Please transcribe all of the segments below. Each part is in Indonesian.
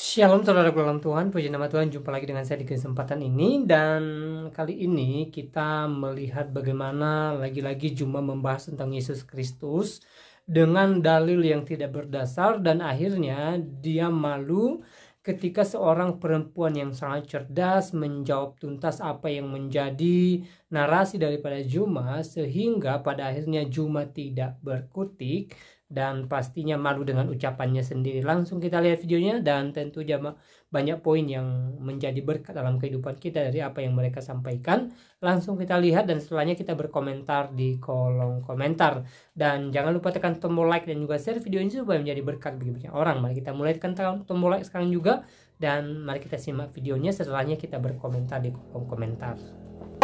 Shalom saudaraku dalam Tuhan, puji nama Tuhan, jumpa lagi dengan saya di kesempatan ini. Dan kali ini kita melihat bagaimana lagi-lagi Juma membahas tentang Yesus Kristus dengan dalil yang tidak berdasar, dan akhirnya dia malu ketika seorang perempuan yang sangat cerdas menjawab tuntas apa yang menjadi narasi daripada Juma, sehingga pada akhirnya Juma tidak berkutik dan pastinya malu dengan ucapannya sendiri. Langsung kita lihat videonya, dan tentu banyak poin yang menjadi berkat dalam kehidupan kita dari apa yang mereka sampaikan. Langsung kita lihat, dan setelahnya kita berkomentar di kolom komentar. Dan jangan lupa tekan tombol like dan juga share video ini supaya menjadi berkat bagi banyak orang. Mari kita mulai tekan tombol like sekarang juga, dan mari kita simak videonya, setelahnya kita berkomentar di kolom komentar.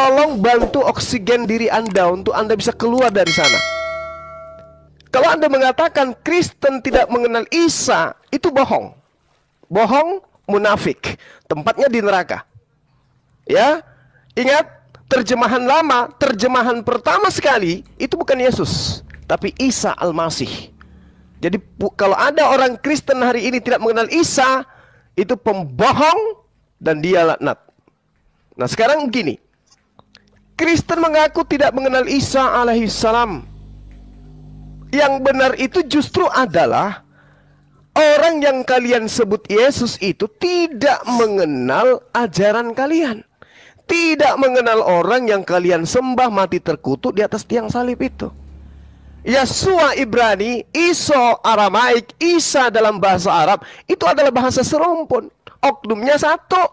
Tolong bantu oksigen diri Anda untuk Anda bisa keluar dari sana. Kalau Anda mengatakan Kristen tidak mengenal Isa, itu bohong. Bohong, munafik. Tempatnya di neraka. Ya, ingat, terjemahan lama, terjemahan pertama sekali, itu bukan Yesus, tapi Isa Al-Masih. Jadi kalau ada orang Kristen hari ini tidak mengenal Isa, itu pembohong dan dia laknat. Nah sekarang begini, Kristen mengaku tidak mengenal Isa alaihissalam. Yang benar itu justru adalah orang yang kalian sebut Yesus itu tidak mengenal ajaran kalian. Tidak mengenal orang yang kalian sembah mati terkutuk di atas tiang salib itu. Yesua Ibrani, Iso Aramaik, Isa dalam bahasa Arab, itu adalah bahasa serumpun. Oknumnya satu.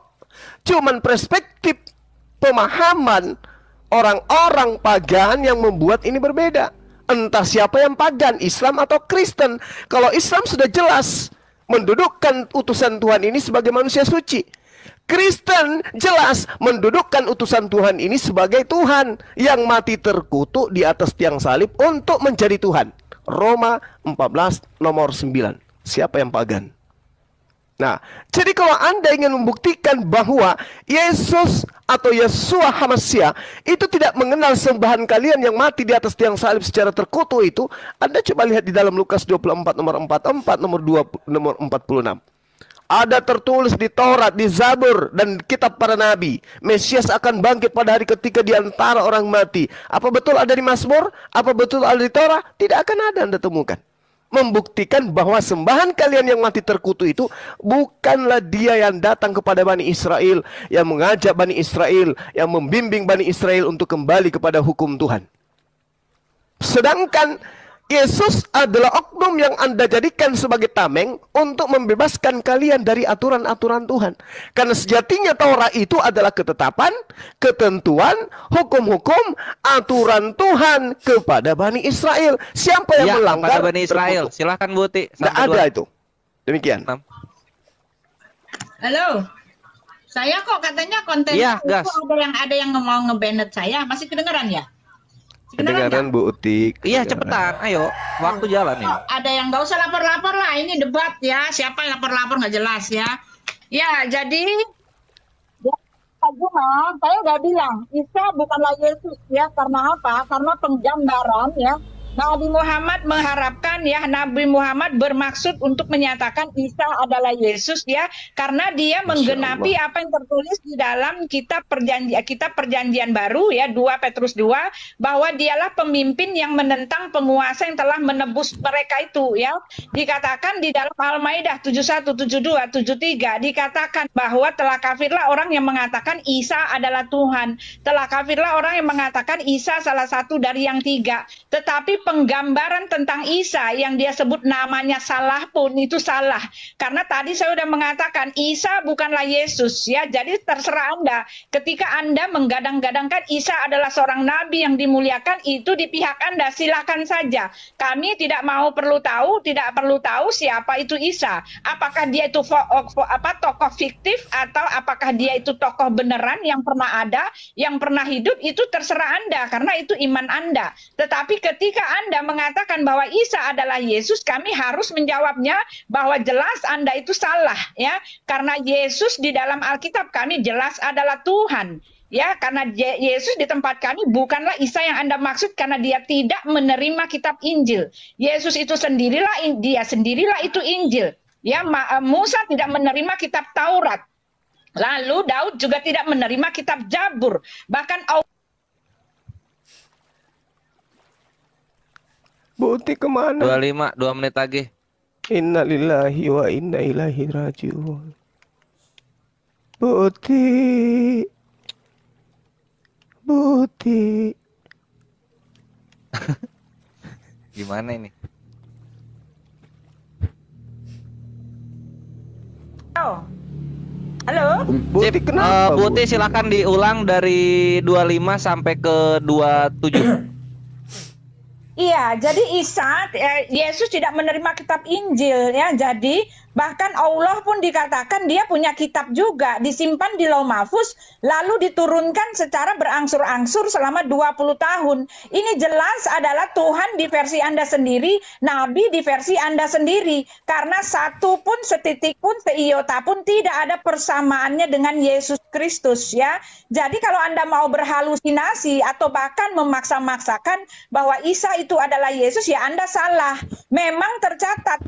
Cuman perspektif pemahaman orang-orang pagan yang membuat ini berbeda. Entah siapa yang pagan, Islam atau Kristen. Kalau Islam sudah jelas mendudukkan utusan Tuhan ini sebagai manusia suci. Kristen jelas mendudukkan utusan Tuhan ini sebagai Tuhan yang mati terkutuk di atas tiang salib untuk menjadi Tuhan. Roma 14 nomor 9. Siapa yang pagan? Nah, jadi kalau Anda ingin membuktikan bahwa Yesus atau Yesua Hamasia itu tidak mengenal sembahan kalian yang mati di atas tiang salib secara terkutuk itu, Anda coba lihat di dalam Lukas 24 nomor 44, nomor 46. Ada tertulis di Taurat, di Zabur, dan kitab para nabi, Mesias akan bangkit pada hari ketiga di antara orang mati. Apa betul ada di Mazmur? Apa betul ada di Taurat? Tidak akan ada Anda temukan. Membuktikan bahwa sembahan kalian yang mati terkutuk itu bukanlah dia yang datang kepada Bani Israel, yang mengajak Bani Israel, yang membimbing Bani Israel untuk kembali kepada hukum Tuhan. Sedangkan Yesus adalah oknum yang Anda jadikan sebagai tameng untuk membebaskan kalian dari aturan-aturan Tuhan. Karena sejatinya Taurat itu adalah ketetapan, ketentuan, hukum-hukum, aturan Tuhan kepada Bani Israel. Siapa yang melanggar kepada Bani Israel. terkutuk. Silahkan Bu Ti. Tidak ada itu. Demikian. Halo, saya kok katanya konten Iya, itu gas. ada yang mau ngebanet saya, masih kedengeran ya? Kedengaran Bu Utik. Iya, cepetan. Ayo, waktu jalan ini. Ada yang nggak usah lapor-lapor lah, ini debat ya. Siapa yang lapor-lapor nggak jelas ya? Ya, jadi ya, Pak Juma, saya udah bilang Isa bukanlah Yesus ya. Karena apa? Karena penggambaran ya. Nabi Muhammad mengharapkan ya, Nabi Muhammad bermaksud untuk menyatakan Isa adalah Yesus ya, karena dia menggenapi apa yang tertulis di dalam kitab perjanjian baru ya, 2 Petrus 2, bahwa dialah pemimpin yang menentang penguasa yang telah menebus mereka itu ya. Dikatakan di dalam Al-Maidah 71, 72, 73 dikatakan bahwa telah kafirlah orang yang mengatakan Isa adalah Tuhan. Telah kafirlah orang yang mengatakan Isa salah satu dari yang 3. Tetapi penggambaran tentang Isa yang dia sebut namanya salah pun itu salah. Karena tadi saya sudah mengatakan Isa bukanlah Yesus ya. Jadi terserah Anda. Ketika Anda menggadang-gadangkan Isa adalah seorang nabi yang dimuliakan, itu di pihak Anda, silakan saja. Kami tidak perlu tahu siapa itu Isa. Apakah dia itu tokoh fiktif atau apakah dia itu tokoh beneran yang pernah ada, yang pernah hidup, itu terserah Anda karena itu iman Anda. Tetapi ketika Anda mengatakan bahwa Isa adalah Yesus, kami harus menjawabnya bahwa jelas Anda itu salah ya. Karena Yesus di dalam Alkitab kami jelas adalah Tuhan. Ya, karena Yesus di tempat kami bukanlah Isa yang Anda maksud karena dia tidak menerima kitab Injil. Yesus itu sendirilah, dia sendirilah itu Injil. Ya, Musa tidak menerima kitab Taurat. Lalu Daud juga tidak menerima kitab Jabur. Bahkan Bukti kemana? 25, 2 menit lagi. Inna lillahi wa inna ilaihi rajiun. Bukti. Bukti. Gimana ini? halo. Bukti Sip, kenapa? Bukti silakan diulang dari 25 sampai ke 27. Iya, jadi Yesus tidak menerima kitab Injil ya. Jadi bahkan Allah pun dikatakan dia punya kitab juga, disimpan di Lauh Mahfuz, lalu diturunkan secara berangsur-angsur selama 20 tahun. Ini jelas adalah Tuhan di versi Anda sendiri, Nabi di versi Anda sendiri. Karena satu pun, setitik pun, seiota pun tidak ada persamaannya dengan Yesus Kristus ya. Jadi kalau Anda mau berhalusinasi atau bahkan memaksa-maksakan bahwa Isa itu adalah Yesus, ya Anda salah. Memang tercatat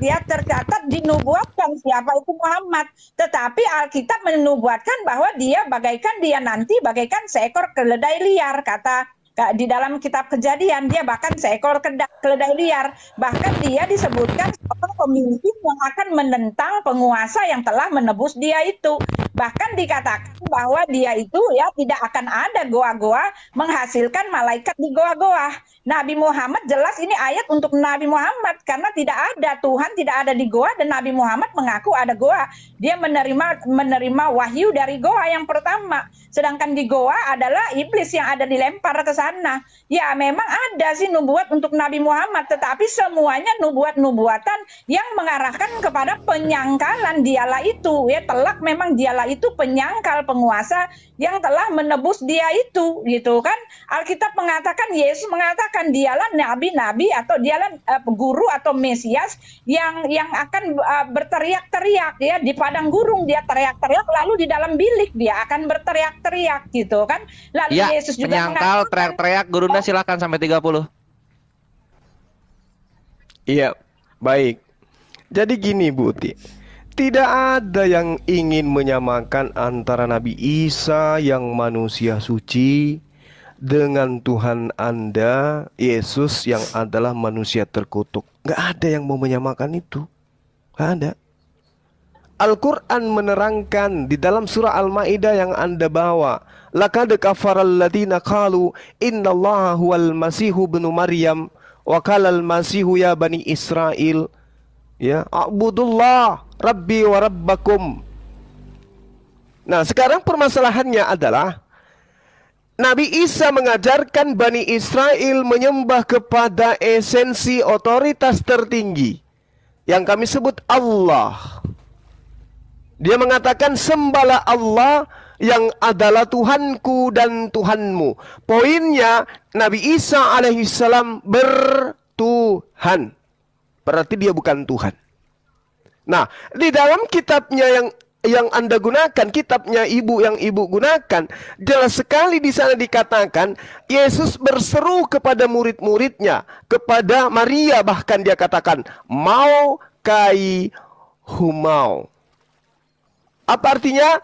dinubuatkan siapa itu Muhammad, tetapi Alkitab menubuatkan bahwa dia nanti bagaikan seekor keledai liar, kata di dalam kitab Kejadian. Dia bahkan seekor keledai liar, bahkan dia disebutkan seorang pemimpin yang akan menentang penguasa yang telah menebus dia itu. Bahkan dikatakan bahwa dia itu ya tidak akan ada goa-goa menghasilkan malaikat di goa-goa. Nabi Muhammad jelas ini ayat untuk Nabi Muhammad, karena tidak ada, Tuhan tidak ada di goa dan Nabi Muhammad mengaku ada goa. Dia menerima wahyu dari goa yang pertama. Sedangkan di goa adalah iblis yang ada dilempar ke sana. Ya memang ada sih nubuat untuk Nabi Muhammad, tetapi semuanya nubuatan yang mengarahkan kepada penyangkalan dialah itu. Ya telak memang dialah itu penyangkal penguasa yang telah menebus dia itu, gitu kan. Alkitab mengatakan, Yesus mengatakan dialah nabi-nabi atau dialah guru atau Mesias yang akan berteriak-teriak ya di padang gurung, dia teriak-teriak, lalu di dalam bilik dia akan berteriak-teriak, gitu kan. Lalu Ya, Yesus juga penyangkal, teriak-teriak, Gurunda silakan sampai 30. Iya, baik. Jadi gini Bukti, tidak ada yang ingin menyamakan antara Nabi Isa yang manusia suci dengan Tuhan Anda, Yesus yang adalah manusia terkutuk. Gak ada yang mau menyamakan itu. Gak ada. Al-Quran menerangkan di dalam surah Al-Ma'idah yang Anda bawa, laqad kafaral ladina qalu innallaha huwal masihu ibnu Maryam wa qalal masihu ya bani Israel ya a'budullah rabbi wa rabbakum. Nah, sekarang permasalahannya adalah Nabi Isa mengajarkan Bani Israel menyembah kepada esensi otoritas tertinggi yang kami sebut Allah. Dia mengatakan sembahlah Allah yang adalah Tuhanku dan Tuhanmu. Poinnya Nabi Isa alaihissalam bertuhan. Berarti dia bukan Tuhan. Nah, di dalam kitabnya yang Anda gunakan, kitabnya yang ibu gunakan, jelas sekali di sana dikatakan Yesus berseru kepada murid-muridnya, kepada Maria bahkan dia katakan mau kai humau. Apa artinya?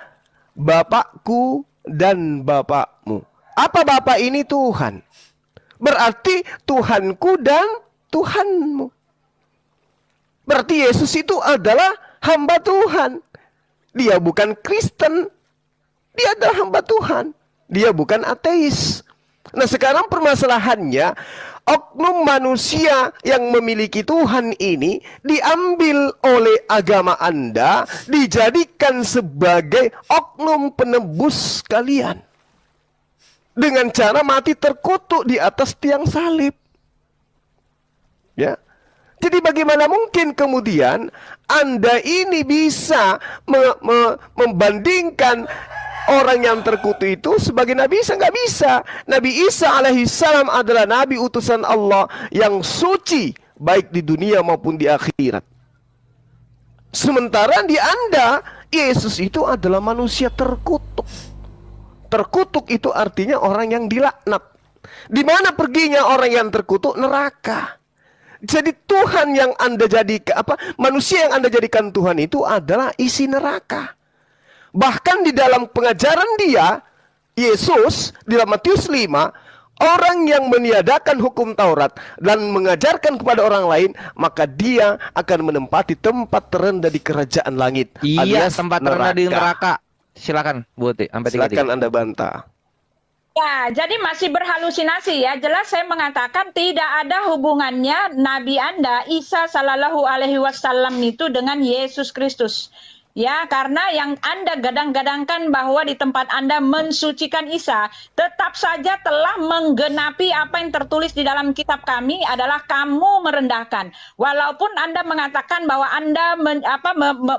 Bapakku dan bapakmu. Apa bapak ini? Tuhan. Berarti Tuhanku dan Tuhanmu. Berarti Yesus itu adalah hamba Tuhan. Dia bukan Kristen. Dia adalah hamba Tuhan. Dia bukan ateis. Nah, sekarang permasalahannya, oknum manusia yang memiliki Tuhan ini diambil oleh agama Anda, dijadikan sebagai oknum penebus kalian. Dengan cara mati terkutuk di atas tiang salib. Ya. Jadi bagaimana mungkin kemudian Anda ini bisa membandingkan orang yang terkutuk itu sebagai Nabi Isa? Nggak bisa. Nabi Isa alaihissalam adalah Nabi utusan Allah yang suci, baik di dunia maupun di akhirat. Sementara di Anda, Yesus itu adalah manusia terkutuk. Terkutuk itu artinya orang yang dilaknat. Di mana perginya orang yang terkutuk? Neraka. Jadi Tuhan yang Anda jadikan, manusia yang Anda jadikan Tuhan itu adalah isi neraka. Bahkan di dalam pengajaran dia, Yesus, di dalam Matius 5, orang yang meniadakan hukum Taurat dan mengajarkan kepada orang lain, maka dia akan menempati tempat terendah di kerajaan langit. Iya, alias tempat terendah di neraka. Silakan, Bu Uti, sampai 33. Silakan Anda bantah. Ya, jadi masih berhalusinasi ya. Jelas saya mengatakan tidak ada hubungannya Nabi Anda Isa Shallallahu Alaihi Wasallam itu dengan Yesus Kristus. Ya, karena yang Anda gadang-gadangkan bahwa di tempat Anda mensucikan Isa, tetap saja telah menggenapi apa yang tertulis di dalam kitab kami adalah kamu merendahkan. Walaupun Anda mengatakan bahwa Anda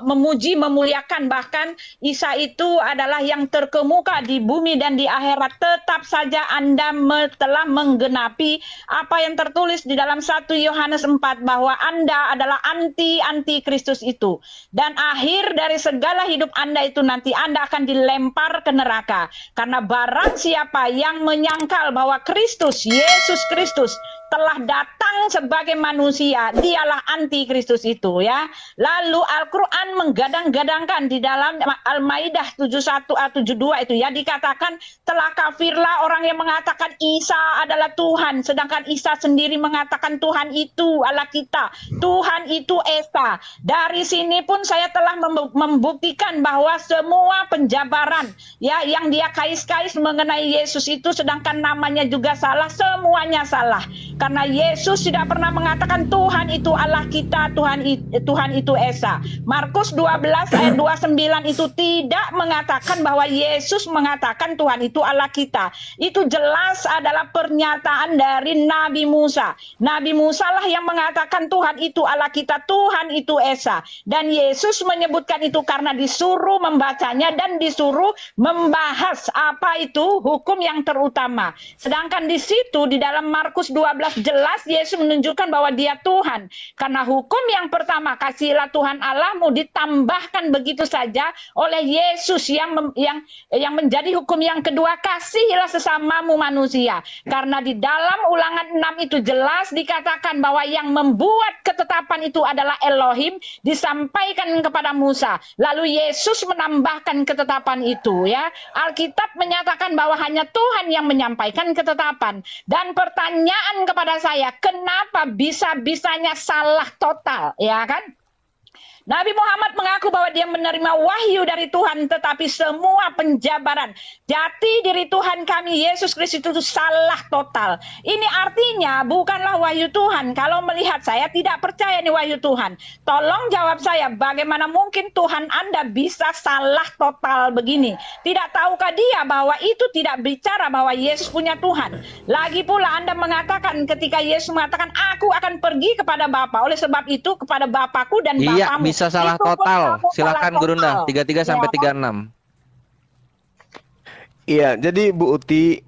memuji, memuliakan, bahkan Isa itu adalah yang terkemuka di bumi dan di akhirat, tetap saja Anda telah menggenapi apa yang tertulis di dalam 1 Yohanes 4 bahwa Anda adalah anti Kristus itu. Dan akhir dari segala hidup Anda itu nanti Anda akan dilempar ke neraka. Karena barang siapa yang menyangkal bahwa Kristus, Yesus Kristus telah datang sebagai manusia, dialah anti Kristus itu ya. Lalu Al-Qur'an menggadang-gadangkan di dalam Al-Maidah 71-72 itu ya, dikatakan telah kafirlah orang yang mengatakan Isa adalah Tuhan, sedangkan Isa sendiri mengatakan Tuhan itu Allah kita, Tuhan itu Esa. Dari sini pun saya telah membuktikan bahwa semua penjabaran ya yang dia kais-kais mengenai Yesus itu, sedangkan namanya juga salah, semuanya salah. Karena Yesus tidak pernah mengatakan Tuhan itu Allah kita, Tuhan itu Esa. Markus 12 ayat 29 itu tidak mengatakan bahwa Yesus mengatakan Tuhan itu Allah kita. Itu jelas adalah pernyataan dari Nabi Musa. Nabi Musa lah yang mengatakan Tuhan itu Allah kita, Tuhan itu Esa. Dan Yesus menyebutkan itu karena disuruh membacanya dan disuruh membahas apa itu hukum yang terutama. Sedangkan di situ di dalam Markus 12 jelas Yesus menunjukkan bahwa dia Tuhan. Karena hukum yang pertama, kasihilah Tuhan Allahmu, ditambahkan begitu saja oleh Yesus yang menjadi hukum yang kedua, kasihilah sesamamu manusia. Karena di dalam Ulangan 6 itu jelas dikatakan bahwa yang membuat ketetapan itu adalah Elohim, disampaikan kepada Musa. Lalu Yesus menambahkan ketetapan itu ya. Alkitab menyatakan bahwa hanya Tuhan yang menyampaikan ketetapan. Dan pertanyaan kepada saya, kenapa bisa-bisanya salah total, ya kan? Nabi Muhammad mengaku bahwa dia menerima wahyu dari Tuhan, tetapi semua penjabaran jati diri Tuhan kami Yesus Kristus itu salah total. Ini artinya bukanlah wahyu Tuhan. Kalau melihat saya tidak percaya ini wahyu Tuhan, tolong jawab saya, bagaimana mungkin Tuhan Anda bisa salah total begini? Tidak tahukah dia bahwa itu tidak bicara bahwa Yesus punya Tuhan? Lagi pula Anda mengatakan ketika Yesus mengatakan aku akan pergi kepada Bapa, oleh sebab itu kepada Bapakku dan Bapamu. Bisa salah total. Silakan Gurunda 33 sampai 36. Iya, jadi Bu Uti,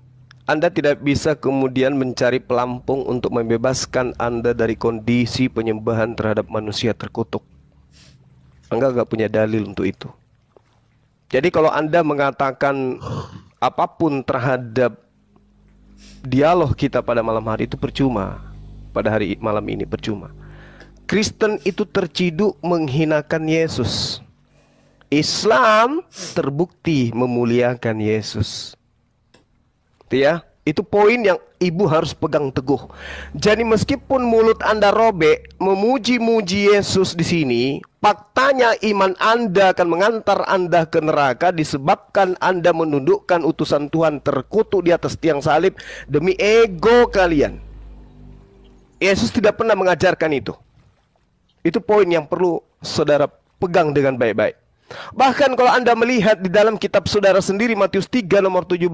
Anda tidak bisa kemudian mencari pelampung untuk membebaskan Anda dari kondisi penyembahan terhadap manusia terkutuk. Anda nggak punya dalil untuk itu. Jadi kalau Anda mengatakan apapun terhadap dialog kita pada malam hari itu percuma. Pada hari malam ini percuma. Kristen itu terciduk menghinakan Yesus. Islam terbukti memuliakan Yesus. Itu ya, itu poin yang ibu harus pegang teguh. Jadi meskipun mulut Anda robek memuji-muji Yesus di sini, faktanya iman Anda akan mengantar Anda ke neraka disebabkan Anda menundukkan utusan Tuhan terkutuk di atas tiang salib demi ego kalian. Yesus tidak pernah mengajarkan itu. Itu poin yang perlu saudara pegang dengan baik-baik. Bahkan kalau Anda melihat di dalam kitab saudara sendiri Matius 3 nomor 17,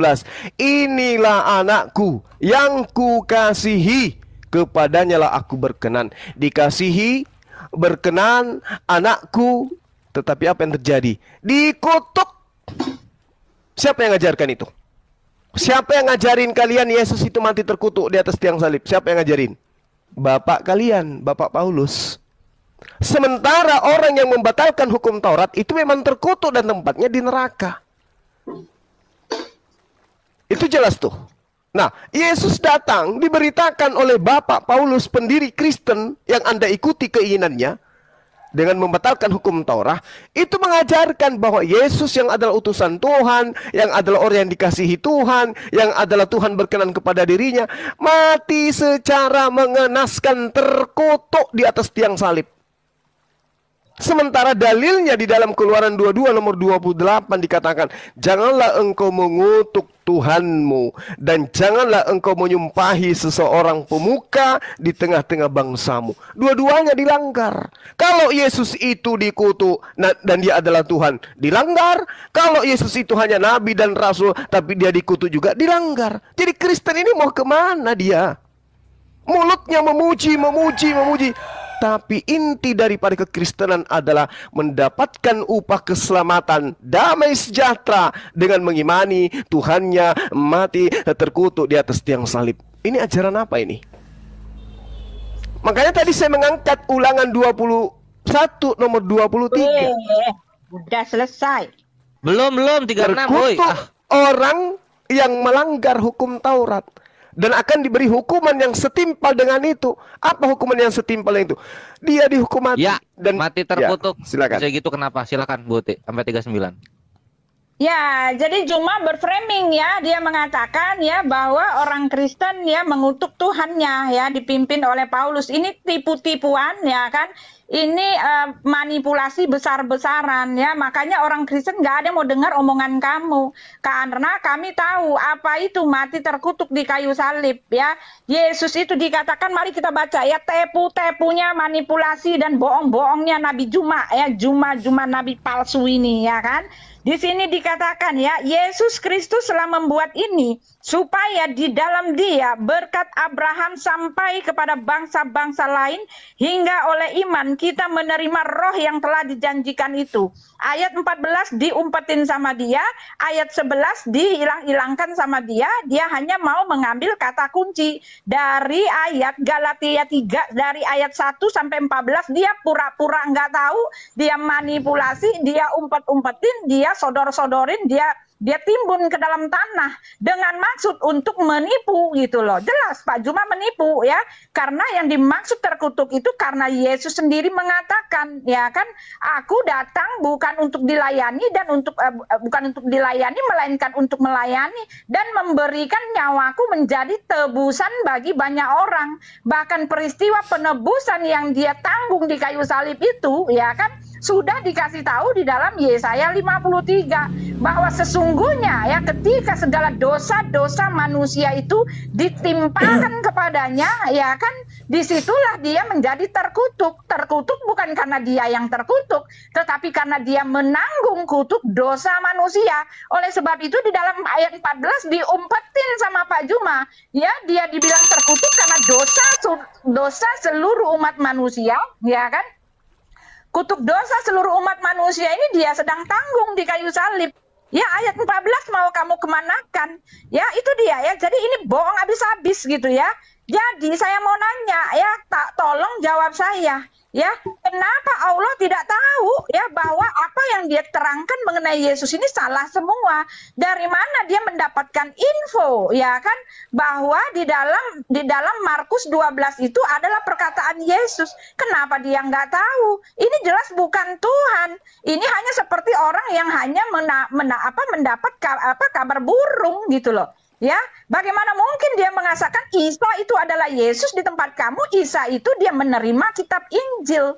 inilah anakku yang kukasihi, kepadanya lah aku berkenan. Dikasihi, berkenan, anakku, tetapi apa yang terjadi? Dikutuk. Siapa yang ngajarkan itu? Siapa yang ngajarin kalian Yesus itu mati terkutuk di atas tiang salib? Siapa yang ngajarin? Bapak kalian, Bapak Paulus. Sementara orang yang membatalkan hukum Taurat itu memang terkutuk dan tempatnya di neraka. Itu jelas tuh. Nah, Yesus datang diberitakan oleh Bapak Paulus, pendiri Kristen yang Anda ikuti keinginannya dengan membatalkan hukum Taurat, itu mengajarkan bahwa Yesus yang adalah utusan Tuhan, yang adalah orang yang dikasihi Tuhan, yang adalah Tuhan berkenan kepada dirinya, mati secara mengenaskan, terkutuk di atas tiang salib. Sementara dalilnya di dalam Keluaran 22 nomor 28 dikatakan, janganlah engkau mengutuk Tuhanmu, dan janganlah engkau menyumpahi seseorang pemuka di tengah-tengah bangsamu. Dua-duanya dilanggar. Kalau Yesus itu dikutuk dan dia adalah Tuhan, dilanggar. Kalau Yesus itu hanya nabi dan rasul tapi dia dikutuk juga, dilanggar. Jadi Kristen ini mau kemana dia? Mulutnya memuji, memuji, memuji. Tapi inti daripada kekristenan adalah mendapatkan upah keselamatan, damai sejahtera dengan mengimani Tuhannya mati terkutuk di atas tiang salib. Ini ajaran apa ini? Makanya tadi saya mengangkat Ulangan 21 nomor 23. Udah selesai. Belum 36, boy. Terkutuk orang yang melanggar hukum Taurat, dan akan diberi hukuman yang setimpal dengan itu. Apa hukuman yang setimpal itu? Dia dihukum mati. Ya, dan mati terkutuk. Ya, silakan. Bisa gitu kenapa? Silakan, Bu T, sampai 39. Ya, jadi Juma berframing ya, dia mengatakan ya bahwa orang Kristen ya mengutuk Tuhannya ya, dipimpin oleh Paulus. Ini tipu-tipuan ya kan, ini manipulasi besar-besaran ya, makanya orang Kristen nggak ada mau dengar omongan kamu, karena kami tahu apa itu mati terkutuk di kayu salib ya. Yesus itu dikatakan, mari kita baca ya, tepu-tepunya manipulasi dan bohong-bohongnya Nabi Juma ya, Juma Nabi palsu ini ya kan. Di sini dikatakan ya, Yesus Kristus telah membuat ini supaya di dalam Dia berkat Abraham sampai kepada bangsa-bangsa lain, hingga oleh iman kita menerima roh yang telah dijanjikan itu. Ayat 14 diumpetin sama dia, ayat 11 dihilang-hilangkan sama dia. Dia hanya mau mengambil kata kunci dari ayat Galatia 3, dari ayat 1 sampai 14. Dia pura-pura nggak tahu, dia manipulasi, dia umpet-umpetin, dia sodor-sodorin, dia timbun ke dalam tanah dengan maksud untuk menipu gitu loh. Jelas Pak Juma menipu ya, karena yang dimaksud terkutuk itu karena Yesus sendiri mengatakan ya kan, aku datang bukan untuk dilayani dan bukan untuk dilayani melainkan untuk melayani dan memberikan nyawaku menjadi tebusan bagi banyak orang. Bahkan peristiwa penebusan yang dia tanggung di kayu salib itu ya kan sudah dikasih tahu di dalam Yesaya 53 bahwa sesungguhnya ya ketika segala dosa-dosa manusia itu ditimpakan kepadanya ya kan, disitulah dia menjadi terkutuk. Terkutuk bukan karena dia yang terkutuk, tetapi karena dia menanggung kutuk dosa manusia. Oleh sebab itu di dalam ayat 14 diumpetin sama Pak Juma ya, dia dibilang terkutuk karena dosa seluruh umat manusia ya kan. Kutuk dosa seluruh umat manusia ini dia sedang tanggung di kayu salib. Ya ayat 14 mau kamu kemanakan? Ya itu dia ya. Jadi ini bohong habis-habis gitu ya. Jadi saya mau nanya ya, tolong jawab saya. Ya, kenapa Allah tidak tahu ya bahwa apa yang dia terangkan mengenai Yesus ini salah semua? Dari mana dia mendapatkan info ya kan bahwa di dalam Markus 12 itu adalah perkataan Yesus? Kenapa dia nggak tahu? Ini jelas bukan Tuhan. Ini hanya seperti orang yang hanya mendapat kabar burung gitu loh. Ya, bagaimana mungkin dia mengatakan Isa itu adalah Yesus di tempat kamu, Isa itu dia menerima kitab Injil.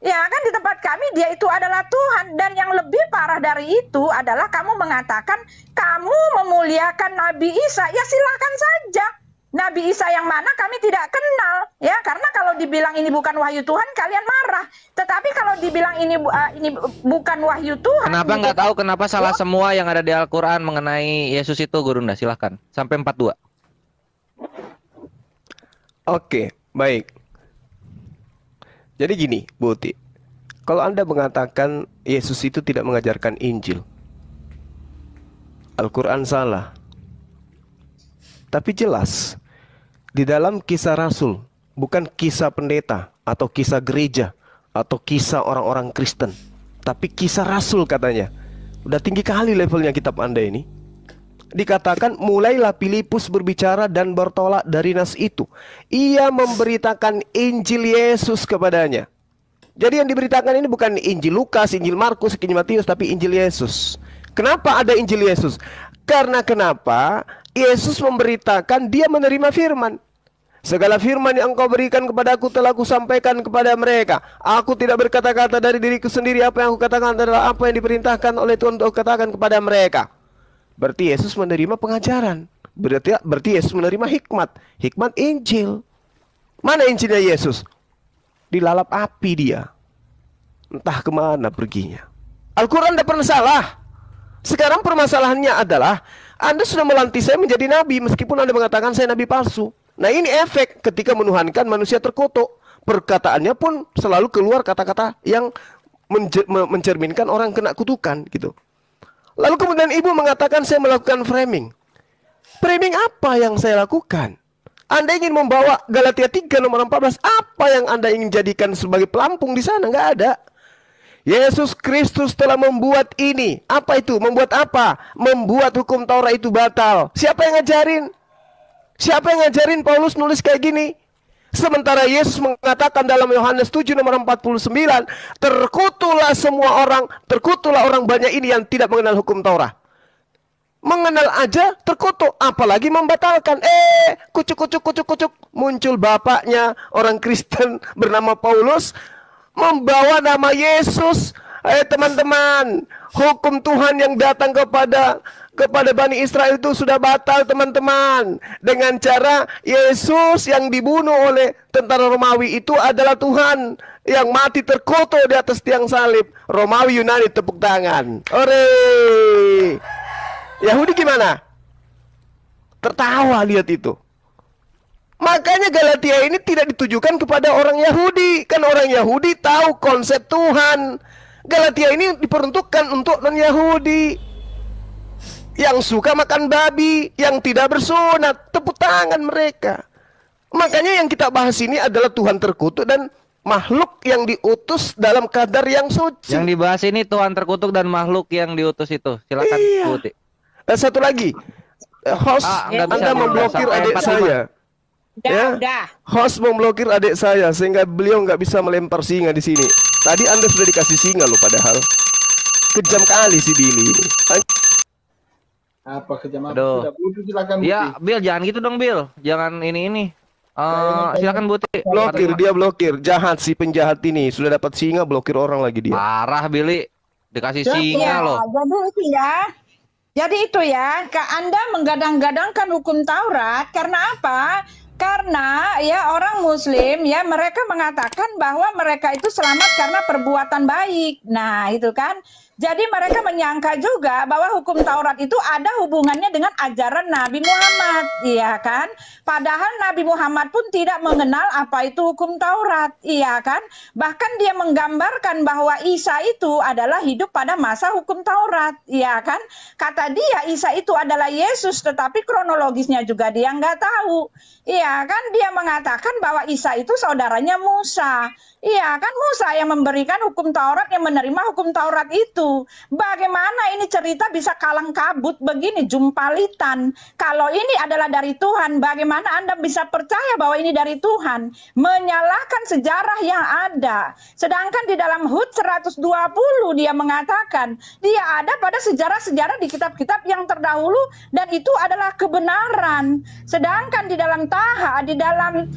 Ya kan, di tempat kami dia itu adalah Tuhan. Dan yang lebih parah dari itu adalah kamu mengatakan kamu memuliakan Nabi Isa. Ya silakan saja. Nabi Isa yang mana kami tidak kenal, ya, karena kalau dibilang ini bukan wahyu Tuhan kalian marah. Tetapi kalau dibilang ini bukan wahyu Tuhan, kenapa nggak tahu kenapa salah semua yang ada di Al-Quran mengenai Yesus itu, Gurunda? Silahkan sampai 42. Oke, baik. Jadi gini, Bu Uti, kalau Anda mengatakan Yesus itu tidak mengajarkan Injil, Al-Quran salah. Tapi jelas di dalam kisah Rasul, bukan kisah pendeta atau kisah gereja atau kisah orang-orang Kristen, tapi kisah Rasul katanya. Udah tinggi kali levelnya kitab Anda ini. dikatakan mulailah Filipus berbicara dan bertolak dari nas itu. Ia memberitakan Injil Yesus kepadanya. Jadi yang diberitakan ini bukan Injil Lukas, Injil Markus, Injil Matius, tapi Injil Yesus. Kenapa ada Injil Yesus? Karena kenapa? Yesus memberitakan dia menerima firman. Segala firman yang engkau berikan kepadaku telah kusampaikan kepada mereka. Aku tidak berkata-kata dari diriku sendiri. Apa yang aku katakan adalah apa yang diperintahkan oleh Tuhan untuk katakan kepada mereka. Berarti Yesus menerima pengajaran. Berarti Yesus menerima hikmat. Hikmat Injil. Mana Injilnya Yesus? Dilalap api dia. Entah kemana perginya. Al-Quran tidak pernah salah. Sekarang permasalahannya adalah Anda sudah melantik saya menjadi nabi meskipun Anda mengatakan saya nabi palsu. Nah ini efek ketika menuhankan manusia terkutuk. Perkataannya pun selalu keluar kata-kata yang mencerminkan orang kena kutukan gitu. Lalu kemudian ibu mengatakan saya melakukan framing. Framing apa yang saya lakukan? Anda ingin membawa Galatia 3 nomor 14. Apa yang Anda ingin jadikan sebagai pelampung di sana? Nggak ada. Yesus Kristus telah membuat ini. Apa itu? Membuat apa? Membuat hukum Taurat itu batal. Siapa yang ngajarin? Siapa yang ngajarin Paulus nulis kayak gini? Sementara Yesus mengatakan dalam Yohanes 7 nomor 49, terkutulah semua orang, terkutulah orang banyak ini yang tidak mengenal hukum Taurat. Mengenal aja terkutuk, apalagi membatalkan. Kucuk. Muncul bapaknya orang Kristen bernama Paulus, membawa nama Yesus. Teman-teman, hukum Tuhan yang datang kepada Bani Israel itu sudah batal teman-teman. Dengan cara Yesus yang dibunuh oleh tentara Romawi itu adalah Tuhan yang mati terkutuk di atas tiang salib. Romawi Yunani tepuk tangan. Ore. Yahudi gimana? Tertawa lihat itu. Makanya Galatia ini tidak ditujukan kepada orang Yahudi. Kan orang Yahudi tahu konsep Tuhan. Galatia ini diperuntukkan untuk non-Yahudi yang suka makan babi, yang tidak bersunat. Tepuk tangan mereka. Makanya yang kita bahas ini adalah Tuhan terkutuk dan makhluk yang diutus dalam kadar yang suci. Yang dibahas ini Tuhan terkutuk dan makhluk yang diutus itu. Silakan Putih. Satu lagi, host Anda memblokir adik saya. Udah. Host memblokir adik saya sehingga beliau nggak bisa melempar singa di sini. Tadi Anda sudah dikasih singa loh, padahal kejam kali si Billy ini. Apa kejam apa? Aduh. Sudah, Budi, silakan Budi. Ya, Bill jangan gitu dong, Bill. Jangan ini. Silakan Putih. Dia blokir. Jahat si penjahat ini. Sudah dapat singa, blokir orang lagi dia. Parah Billy. Dikasih singa loh. Jadi itu ya, Anda menggadang-gadangkan hukum Taurat karena apa? Karena ya orang Muslim ya mereka mengatakan bahwa mereka itu selamat karena perbuatan baik. Nah itu kan. Jadi mereka menyangka juga bahwa hukum Taurat itu ada hubungannya dengan ajaran Nabi Muhammad, iya kan? Padahal Nabi Muhammad pun tidak mengenal apa itu hukum Taurat, iya kan? Bahkan dia menggambarkan bahwa Isa itu adalah hidup pada masa hukum Taurat, iya kan? Kata dia Isa itu adalah Yesus, tetapi kronologisnya juga dia nggak tahu, iya kan? Dia mengatakan bahwa Isa itu saudaranya Musa. Iya kan, Musa yang memberikan hukum Taurat, yang menerima hukum Taurat itu. Bagaimana ini cerita bisa kalang kabut begini, jumpalitan. Kalau ini adalah dari Tuhan, bagaimana Anda bisa percaya bahwa ini dari Tuhan? Menyalahkan sejarah yang ada. Sedangkan di dalam Hud 120 dia mengatakan, dia ada pada sejarah-sejarah di kitab-kitab yang terdahulu dan itu adalah kebenaran. Sedangkan di dalam Taha, di dalam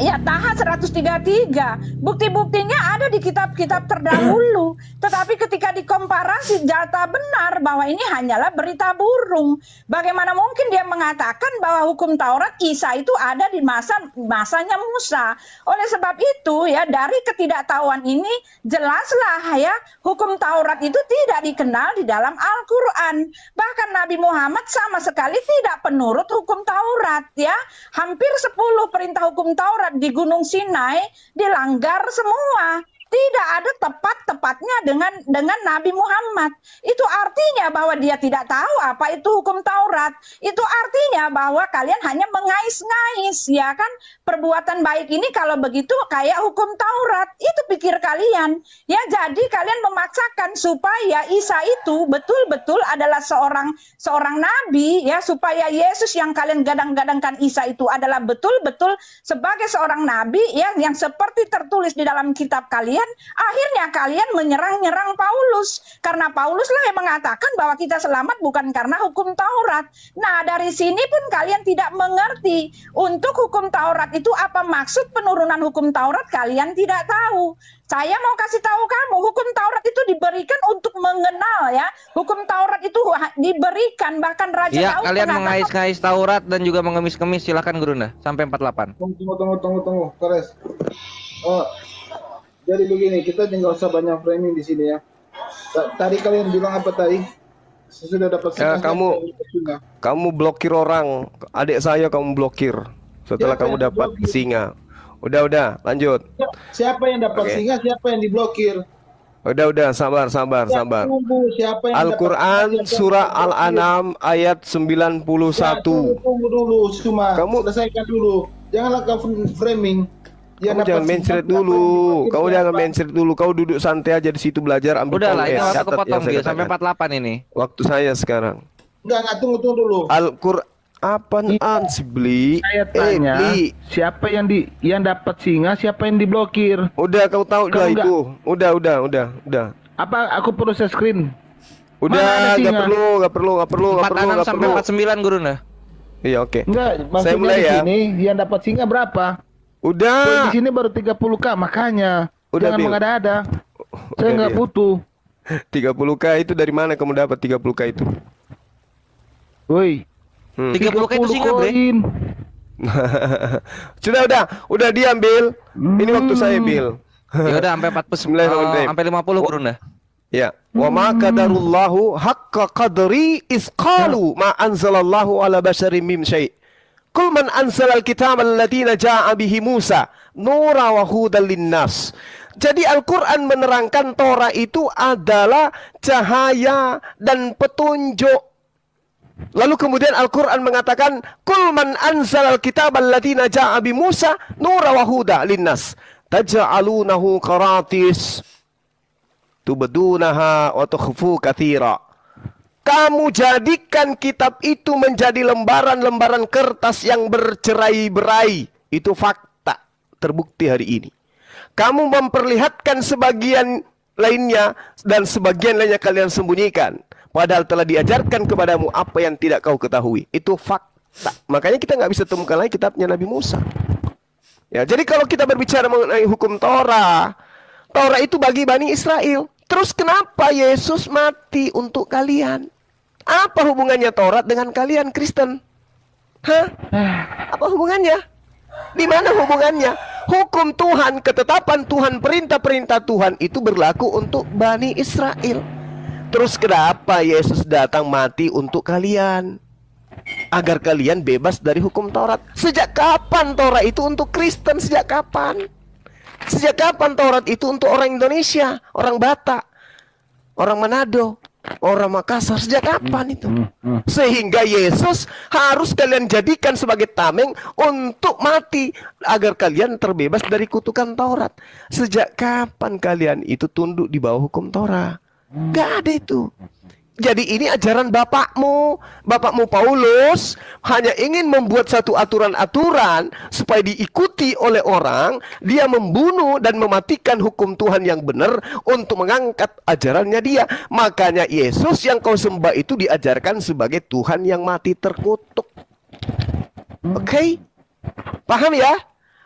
Taha 133, bukti-buktinya ada di kitab-kitab terdahulu. Tetapi ketika dikomparasi data benar bahwa ini hanyalah berita burung. Bagaimana mungkin dia mengatakan bahwa hukum Taurat Isa itu ada di masanya Musa. Oleh sebab itu ya dari ketidaktahuan ini jelaslah ya hukum Taurat itu tidak dikenal di dalam Al-Quran. Bahkan Nabi Muhammad sama sekali tidak penurut hukum Taurat ya. Hampir 10 perintah hukum Taurat di Gunung Sinai dilanggar semua. Tidak ada tepat-tepatnya dengan Nabi Muhammad. Itu artinya bahwa dia tidak tahu apa itu hukum Taurat. Itu artinya bahwa kalian hanya mengais-ngais, ya kan? Perbuatan baik ini kalau begitu kayak hukum Taurat. Itu pikir kalian. Ya, jadi kalian memaksakan supaya Isa itu betul-betul adalah seorang nabi, ya, supaya Yesus yang kalian gadang-gadangkan Isa itu adalah betul-betul sebagai seorang nabi, ya, yang seperti tertulis di dalam kitab kalian. Akhirnya kalian menyerang Paulus, karena Pauluslah yang mengatakan bahwa kita selamat bukan karena hukum Taurat. Nah, dari sini pun kalian tidak mengerti untuk hukum Taurat itu apa maksud penurunan hukum Taurat, kalian tidak tahu. Saya mau kasih tahu kamu, hukum Taurat itu diberikan untuk mengenal, ya. Hukum Taurat itu diberikan, bahkan Raja Iya, Daud kalian mengatakan, mengais-ngais Taurat dan juga mengemis-kemis. Silakan Gurunda, sampai 48. Tunggu, Kores. Oh, jadi begini, kita nggak usah banyak framing di sini ya. Tadi kalian bilang apa tadi? Sesudah dapat Ya, kamu blokir orang, adik saya kamu blokir setelah Siapa kamu yang dapat diblokir? singa. Udah, lanjut. Siapa yang dapat Oke. singa? Siapa yang diblokir? Udah, sabar. Tunggu, siapa yang Al-Quran dapat singa, siapa surah yang diblokir? Al-An'am ayat 91. Tunggu dulu, cuma Kamu- selesaikan dulu. Janganlah kau framing. Yang Kamu dapat jangan singa, mencret siapa yang dulu. diblokir, Kamu siapa? jangan mencret dulu. Kau duduk santai aja di situ belajar, ambil Udah lah, ini poin. waktu Catat kepotong yang saya dia sampai katakan. 48 ini. Waktu saya sekarang. Enggak, tunggu dulu. Al-Quran apaan sih Bli? Saya tanya, Bli. siapa yang dapat singa, siapa yang diblokir? Udah kau tahu Kamu lah nggak- itu. Udah. Apa aku perlu share screen? Mana Udah, ada nggak singa? perlu. 46 sampai 49 Gurunda. Iya, oke. Enggak, Saya maksudnya mulai di ya. sini yang dapat singa berapa? Poin Udah. di sini baru 30K, makanya Udah, jangan Bil. mengada-ada. Saya Udah, nggak Bil. butuh. 30K itu dari mana kamu dapat 30K itu? Woi, 30K itu singa, Bre. koin. Udah diambil. Ini waktu saya, Bil. Ya udah sampai 49 Bismillahirrahmanirrahim. sampai 50 Gurunda. Ya, wa ma qadarullahu haqqa qadri is qalu ma anzalallahu ala basharin min syai'. Qul man anzalal kitaba alladziina jaa'a bihi Musa nura wa hudan linnas. Jadi Al-Qur'an menerangkan Torah itu adalah cahaya dan petunjuk. Lalu kemudian Al-Qur'an mengatakan qul man anzalal kitaba alladziina jaa'a bi Musa nura wa hudan linnas. Taj'alunahu qaratis tubdunaha wa tukhfu katsira. Kamu jadikan kitab itu menjadi lembaran-lembaran kertas yang bercerai-berai. Itu fakta terbukti hari ini. Kamu memperlihatkan sebagian lainnya dan sebagian lainnya kalian sembunyikan. Padahal telah diajarkan kepadamu apa yang tidak kau ketahui. Itu fakta. Makanya kita nggak bisa temukan lagi kitabnya Nabi Musa. Ya, jadi kalau kita berbicara mengenai hukum Torah, Torah itu bagi Bani Israel. Terus kenapa Yesus mati untuk kalian? Apa hubungannya Taurat dengan kalian Kristen? Hah? Apa hubungannya? Di mana hubungannya? Hukum Tuhan, ketetapan Tuhan, perintah-perintah Tuhan itu berlaku untuk Bani Israel. Terus kenapa Yesus datang mati untuk kalian? Agar kalian bebas dari hukum Taurat. Sejak kapan Taurat itu untuk Kristen? Sejak kapan? Sejak kapan Taurat itu untuk orang Indonesia, orang Batak, orang Manado, orang Makassar? Sejak kapan itu? Sehingga Yesus harus kalian jadikan sebagai tameng untuk mati agar kalian terbebas dari kutukan Taurat. Sejak kapan kalian itu tunduk di bawah hukum Taurat? Gak ada itu. Jadi ini ajaran bapakmu Paulus hanya ingin membuat satu aturan-aturan supaya diikuti oleh orang. Dia membunuh dan mematikan hukum Tuhan yang benar untuk mengangkat ajarannya dia. Makanya Yesus yang kau sembah itu diajarkan sebagai Tuhan yang mati terkutuk. Oke? Paham ya?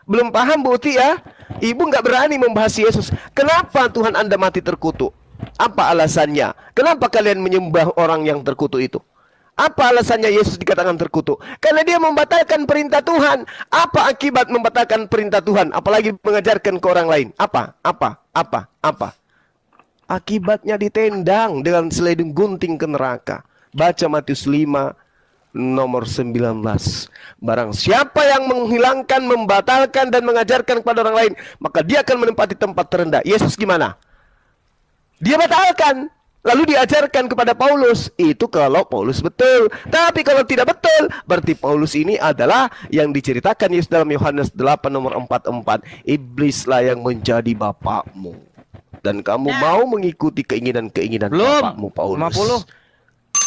Belum paham Bu Uti ya? Ibu nggak berani membahas Yesus. Kenapa Tuhan Anda mati terkutuk? Apa alasannya? Kenapa kalian menyembah orang yang terkutuk itu? Apa alasannya Yesus dikatakan terkutuk? Karena dia membatalkan perintah Tuhan. Apa akibat membatalkan perintah Tuhan? Apalagi mengajarkan ke orang lain. Apa? Akibatnya ditendang dengan seleding gunting ke neraka. Baca Matius 5, nomor 19. Barang siapa yang menghilangkan, membatalkan, dan mengajarkan kepada orang lain, maka dia akan menempati tempat terendah. Yesus gimana? Dia batalkan, lalu diajarkan kepada Paulus. Itu kalau Paulus betul. Tapi kalau tidak betul, berarti Paulus ini adalah yang diceritakan Yesus dalam Yohanes 8 nomor 44. Iblislah yang menjadi bapakmu, dan kamu mau mengikuti keinginan-keinginan bapakmu, Paulus. 50.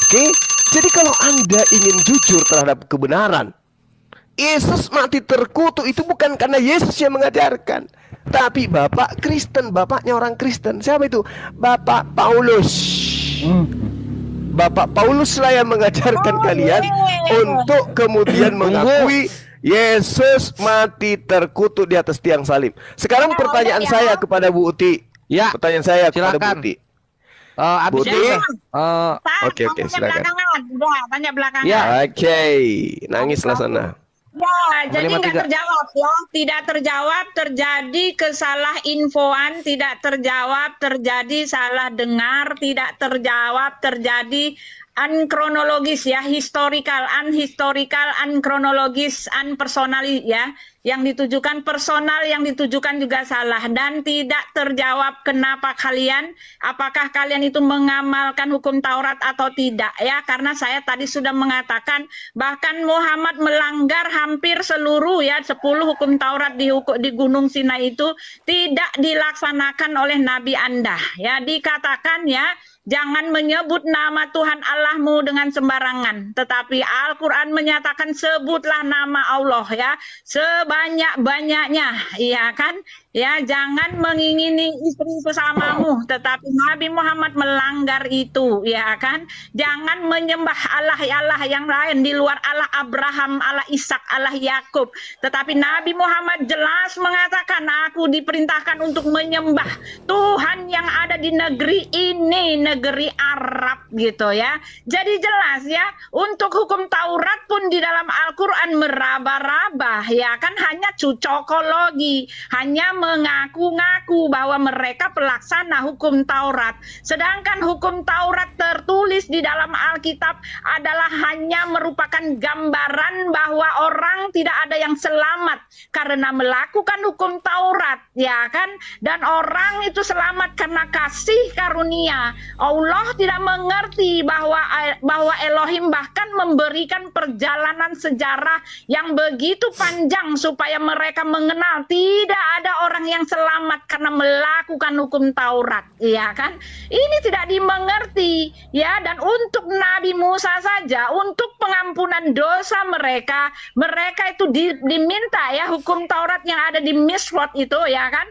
Oke, jadi kalau Anda ingin jujur terhadap kebenaran, Yesus mati terkutuk itu bukan karena Yesus yang mengajarkan, tapi Bapak Kristen, bapaknya orang Kristen. Siapa itu? Bapak Paulus. Bapak Paulus lah yang mengajarkan kalian untuk kemudian mengakui Yesus mati terkutuk di atas tiang salib. Sekarang pertanyaan saya kepada Bu Uti. Ya, Pertanyaan saya kepada Bu silakan. Uti. Abis Buti. ini, Oke, silakan. Belakangan. Udah, tanya belakangan. Ya. Oke, nangislah sana. Ya, jadi nggak 53. terjawab ya, tidak terjawab, terjadi kesalahinfoan, tidak terjawab, terjadi salah dengar, tidak terjawab, terjadi unkronologis ya, historical, unkronologis, unpersonal ya, yang ditujukan personal, yang ditujukan juga salah, dan tidak terjawab kenapa kalian, apakah kalian itu mengamalkan hukum Taurat atau tidak ya, karena saya tadi sudah mengatakan bahkan Muhammad melanggar hampir seluruh ya 10 hukum Taurat di Gunung Sinai itu tidak dilaksanakan oleh Nabi Anda ya, dikatakan ya, jangan menyebut nama Tuhan Allahmu dengan sembarangan. Tetapi Al-Quran menyatakan sebutlah nama Allah ya, sebanyak-banyaknya, iya kan? Ya, jangan mengingini istri sesamamu. Tetapi Nabi Muhammad melanggar itu, ya kan? Jangan menyembah Allah yang lain di luar Allah Abraham, Allah Ishak, Allah Yakub. Tetapi Nabi Muhammad jelas mengatakan, aku diperintahkan untuk menyembah Tuhan yang ada di negeri ini, negeri Arab gitu ya. Jadi jelas ya, untuk hukum Taurat pun di dalam Al-Quran meraba-raba ya kan, hanya cocokologi, hanya mengaku-ngaku bahwa mereka pelaksana hukum Taurat. Sedangkan hukum Taurat tertulis di dalam Alkitab adalah hanya merupakan gambaran bahwa orang tidak ada yang selamat karena melakukan hukum Taurat ya kan, dan orang itu selamat karena kasih karunia. Allah tidak mengerti bahwa Elohim bahkan memberikan perjalanan sejarah yang begitu panjang supaya mereka mengenal tidak ada orang yang selamat karena melakukan hukum Taurat, ya kan? Ini tidak dimengerti, ya. Dan untuk Nabi Musa saja, untuk pengampunan dosa mereka itu diminta ya hukum Taurat yang ada di Miswot itu, ya kan?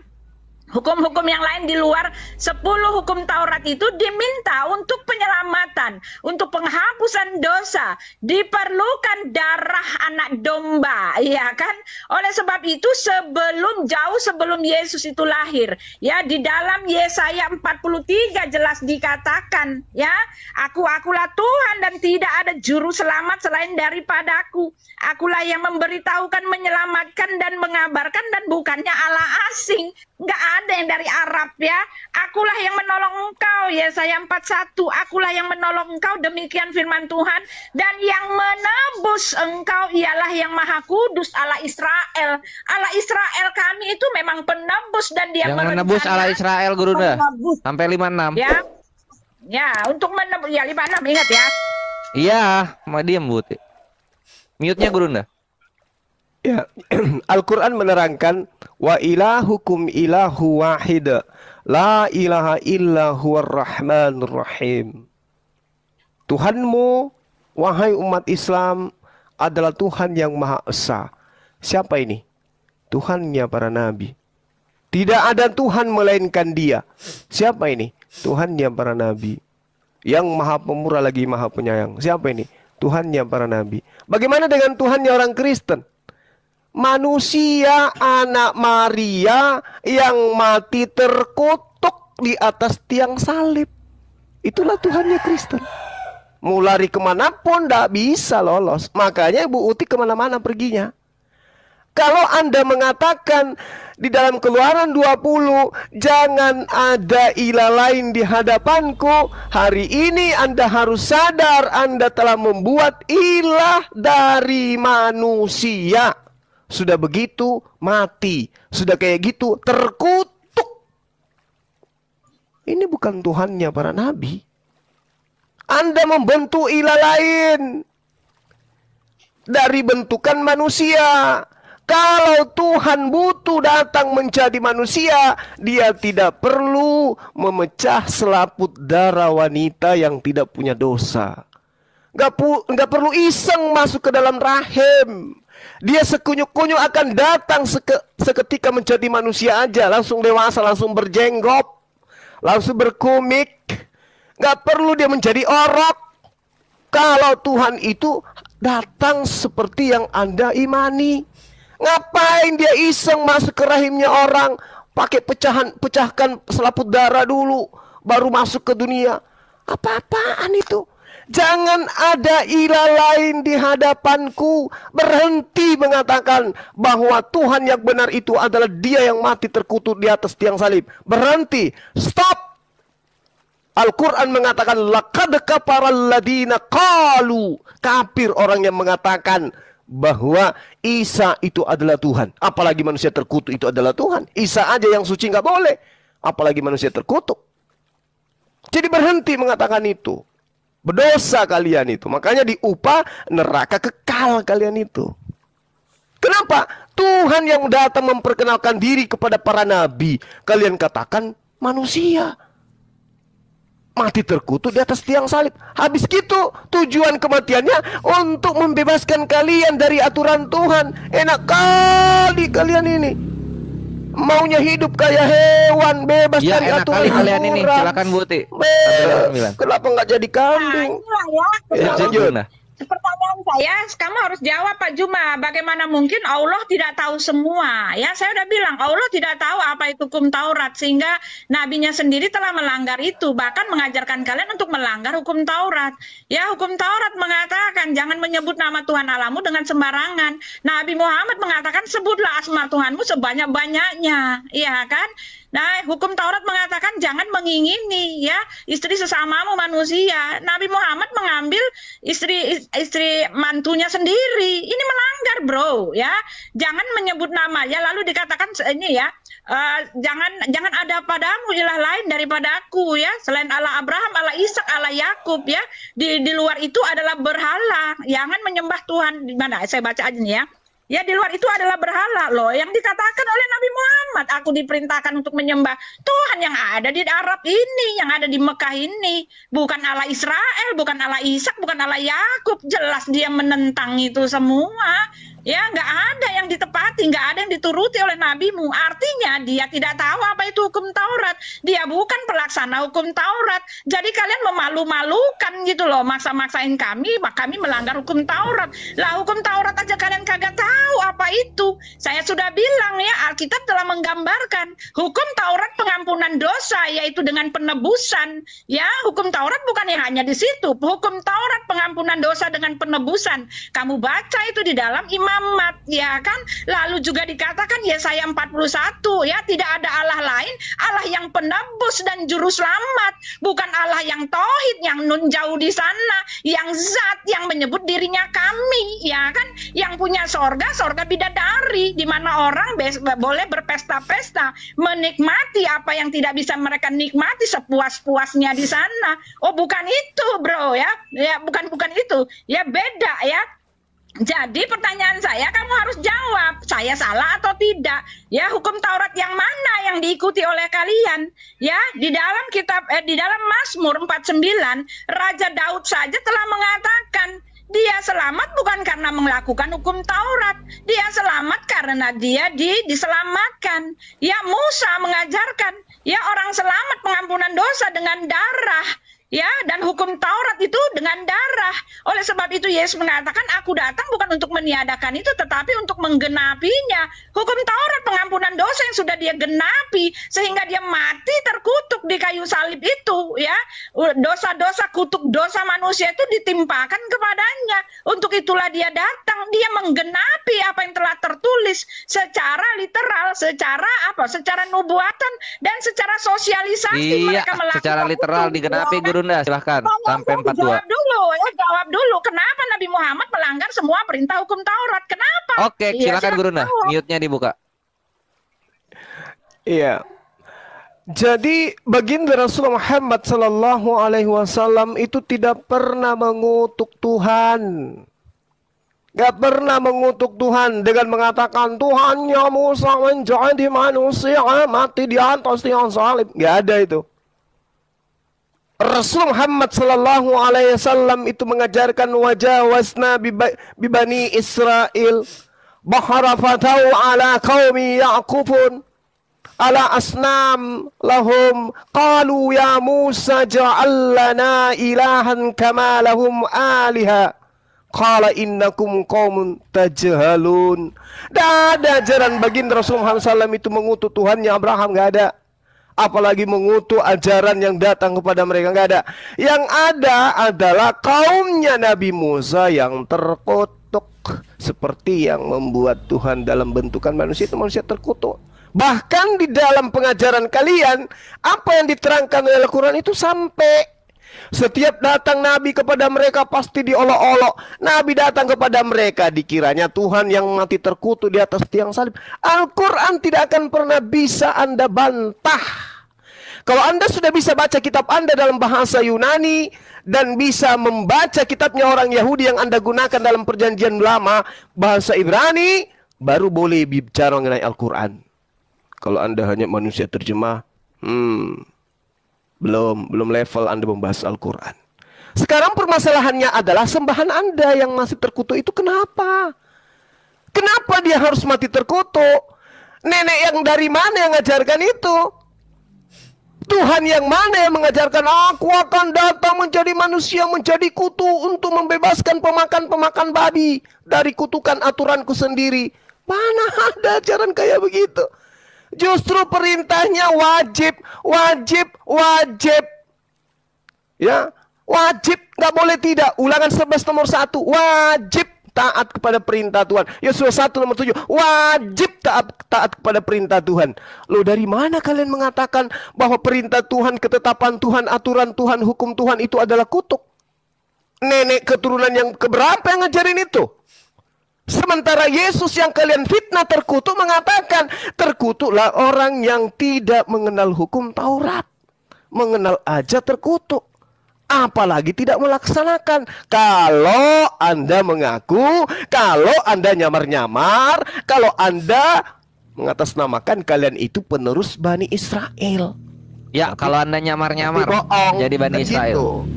Hukum-hukum yang lain di luar 10 hukum Taurat itu diminta untuk penyelamatan, untuk penghapusan dosa, diperlukan darah anak domba, ya kan? Oleh sebab itu jauh sebelum Yesus itu lahir, ya, di dalam Yesaya 43 jelas dikatakan, ya, akulah Tuhan dan tidak ada juru selamat selain daripadaku. Akulah yang memberitahukan, menyelamatkan dan mengabarkan, dan bukannya Allah asing. Nggak ada yang dari Arab ya. Akulah yang menolong engkau, Yesaya 41. Akulah yang menolong engkau, demikian firman Tuhan. Dan yang menebus engkau ialah yang Maha Kudus, Allah Israel. Allah Israel kami itu memang penebus, dan dia yang menebus Allah Israel, Guru dah. Sampai 56. Ya. Ya, untuk menebus ya 56, ingat ya. Iya, mau diam Bu. Mute-nya Guru dah. Ya, Al-Quran menerangkan wa ilahukum ilahu wahid la ilaha illa huwar rahmanur rahim. Tuhanmu, wahai umat Islam, adalah Tuhan yang Maha Esa. Siapa ini? Tuhannya para nabi. Tidak ada Tuhan melainkan Dia. Siapa ini? Tuhannya para nabi. Yang Maha Pemurah lagi Maha Penyayang. Siapa ini? Tuhannya para nabi. Bagaimana dengan Tuhannya orang Kristen? Manusia anak Maria yang mati terkutuk di atas tiang salib. Itulah Tuhannya Kristen. Mau lari kemanapun tidak bisa lolos. Makanya Bu Uti kemana-mana perginya. Kalau Anda mengatakan Di dalam Keluaran 20, jangan ada ilah lain di hadapanku. Hari ini Anda harus sadar Anda telah membuat ilah dari manusia. Sudah begitu mati, sudah kayak gitu terkutuk. Ini bukan Tuhannya para nabi. Anda membentuk ilah lain dari bentukan manusia. Kalau Tuhan butuh datang menjadi manusia, Dia tidak perlu memecah selaput darah wanita yang tidak punya dosa. Gak perlu iseng masuk ke dalam rahim. Dia sekunyuk-kunyuk akan datang seketika menjadi manusia aja. Langsung dewasa, langsung berjenggot, langsung berkumik. Gak perlu dia menjadi orok. Kalau Tuhan itu datang seperti yang Anda imani. Ngapain dia iseng masuk ke rahimnya orang, pakai pecahkan selaput darah dulu, baru masuk ke dunia. Apa-apaan itu? Jangan ada ilah lain di hadapanku. Berhenti mengatakan bahwa Tuhan yang benar itu adalah Dia yang mati terkutuk di atas tiang salib. Berhenti, stop. Al-Quran mengatakan laqad kafara alladziina qalu, kafir orang yang mengatakan bahwa Isa itu adalah Tuhan. Apalagi manusia terkutuk itu adalah Tuhan. Isa aja yang suci nggak boleh, apalagi manusia terkutuk. Jadi berhenti mengatakan itu. Berdosa kalian itu. Makanya diupah neraka kekal kalian itu. Kenapa? Tuhan yang datang memperkenalkan diri kepada para nabi, kalian katakan manusia. Mati terkutuk di atas tiang salib. Habis gitu tujuan kematiannya untuk membebaskan kalian dari aturan Tuhan. Enak kali kalian ini. Maunya hidup kayak hewan, bebas Ya, dari enak aturan kali kalian ini. aturan. Silakan Bu Ti. Kenapa nggak jadi kambing? Inilah ya. Ya, lanjut. Pertanyaan saya, kamu harus jawab Pak Juma. Bagaimana mungkin Allah tidak tahu semua? Ya, saya udah bilang Allah tidak tahu apa itu hukum Taurat, sehingga nabinya sendiri telah melanggar itu, bahkan mengajarkan kalian untuk melanggar hukum Taurat. Ya, hukum Taurat mengatakan jangan menyebut nama Tuhan Allahmu dengan sembarangan. Nabi Muhammad mengatakan sebutlah asma Tuhanmu sebanyak-banyaknya, iya kan? Nah, hukum Taurat mengatakan jangan mengingini ya istri sesamamu manusia. Nabi Muhammad mengambil istri mantunya sendiri. Ini melanggar, bro, ya. Jangan menyebut nama ya, lalu dikatakan ini ya, jangan ada padamu ilah lain daripada aku ya, selain Allah Abraham, Allah Ishak, Allah Yakub ya. Di luar itu adalah berhala. Jangan menyembah Tuhan. Di mana? Saya baca aja nih ya. Ya, di luar itu adalah berhala loh. Yang dikatakan oleh Nabi Muhammad, aku diperintahkan untuk menyembah Tuhan yang ada di Arab ini, yang ada di Mekah ini. Bukan Allah Israel, bukan Allah Ishak, bukan Allah Yakub. Jelas dia menentang itu semua. Ya, nggak ada yang ditepati, nggak ada yang dituruti oleh nabimu. Artinya dia tidak tahu apa itu hukum Taurat. Dia bukan pelaksana hukum Taurat. Jadi kalian memalu-malukan gitu loh, maksa-maksain kami melanggar hukum Taurat. Lah hukum Taurat aja kalian kagak tahu apa itu. Saya sudah bilang ya, Alkitab telah menggambarkan hukum Taurat pengampunan dosa, yaitu dengan penebusan. Ya, hukum Taurat bukan hanya di situ. Hukum Taurat pengampunan dosa dengan penebusan. Kamu baca itu di dalam Imamat, ya kan? Lalu juga dikatakan Yesaya 41 ya, tidak ada Allah lain, Allah yang penebus dan juru selamat, bukan Allah yang tauhid, yang nun jauh di sana, yang zat yang menyebut dirinya kami, ya kan? Yang punya sorga bidadari, di mana orang boleh berpesta-pesta, menikmati apa yang tidak bisa mereka nikmati sepuas-puasnya di sana. Oh, bukan itu, bro, ya. Ya, bukan itu. Ya, beda ya. Jadi pertanyaan saya, kamu harus jawab, saya salah atau tidak? Ya, hukum Taurat yang mana yang diikuti oleh kalian? Ya, di dalam di dalam Mazmur 49, Raja Daud saja telah mengatakan, dia selamat bukan karena melakukan hukum Taurat. Dia selamat karena dia diselamatkan. Ya, Musa mengajarkan, ya, orang selamat pengampunan dosa dengan darah. Ya, dan Dan hukum Taurat itu dengan darah. Oleh sebab itu Yesus mengatakan, aku datang bukan untuk meniadakan itu, tetapi untuk menggenapinya. Hukum Taurat pengampunan dosa yang sudah dia genapi, sehingga dia mati terkutuk di kayu salib itu, ya. Dosa-dosa, kutuk dosa manusia itu ditimpakan kepadanya. Untuk itulah dia datang, dia menggenapi apa yang telah tertulis secara literal, secara nubuatan, dan secara sosialisasi. Iya, mereka melakukan secara literal itu. digenapi, Ya kan? Gurunda. Silahkan, sampai 42. Jawab dulu. Kenapa Nabi Muhammad melanggar semua perintah hukum Taurat? Kenapa? Oke, Iya, silakan Gurunda. jawab. Mute-nya dibuka. Iya. Jadi baginda Rasulullah Muhammad Sallallahu Alaihi Wasallam itu tidak pernah mengutuk Tuhan, gak pernah mengutuk Tuhan dengan mengatakan Tuhannya Musa menjadi manusia mati di atas tiang salib. Gak ada itu. Rasul Muhammad Sallallahu Alaihi Wasallam itu mengajarkan wajawasna bibani Israel bahara fatau ala qaumi Ya'qubun ala asnam lahum qalu ya Musa ja'al lana ilahan kama lahum aliha qala innakum qaumun tajhalun. Tidak ada ajaran baginda Rasul Muhammad SAW itu mengutuk Tuhannya Abraham, nggak ada. Apalagi mengutuk ajaran yang datang kepada mereka, nggak ada. Yang ada adalah kaumnya Nabi Musa yang terkutuk, seperti yang membuat Tuhan dalam bentukan manusia itu manusia terkutuk. Bahkan di dalam pengajaran kalian, apa yang diterangkan oleh Al-Quran itu sampai. Setiap datang Nabi kepada mereka pasti diolok-olok. Nabi datang kepada mereka dikiranya Tuhan yang mati terkutuk di atas tiang salib. Al-Quran tidak akan pernah bisa Anda bantah. Kalau Anda sudah bisa baca kitab Anda dalam bahasa Yunani dan bisa membaca kitabnya orang Yahudi yang Anda gunakan dalam perjanjian lama, bahasa Ibrani, baru boleh bicara mengenai Al-Quran. Kalau Anda hanya manusia terjemah, belum level Anda membahas Al-Quran. Sekarang permasalahannya adalah sembahan Anda yang masih terkutuk itu kenapa? Kenapa dia harus mati terkutuk? Nenek yang dari mana yang mengajarkan itu? Tuhan yang mana yang mengajarkan aku akan datang menjadi manusia, menjadi kutu untuk membebaskan pemakan-pemakan babi dari kutukan aturanku sendiri? Mana ada ajaran kayak begitu? Justru perintahnya wajib. Ya, wajib, nggak boleh tidak. Ulangan 11 nomor 1, wajib taat kepada perintah Tuhan. Yosuwa 1 nomor 7, wajib taat kepada perintah Tuhan. Loh, dari mana kalian mengatakan bahwa perintah Tuhan, ketetapan Tuhan, aturan Tuhan, hukum Tuhan itu adalah kutuk? Nenek keturunan yang keberapa yang ngajarin itu? Sementara Yesus yang kalian fitnah terkutuk mengatakan, terkutuklah orang yang tidak mengenal hukum Taurat. Mengenal aja terkutuk. Apalagi tidak melaksanakan. Kalau Anda mengaku, kalau Anda nyamar-nyamar, kalau Anda mengatasnamakan kalian itu penerus Bani Israel. Ya, Tapi, kalau Anda nyamar-nyamar jadi Bani Israel.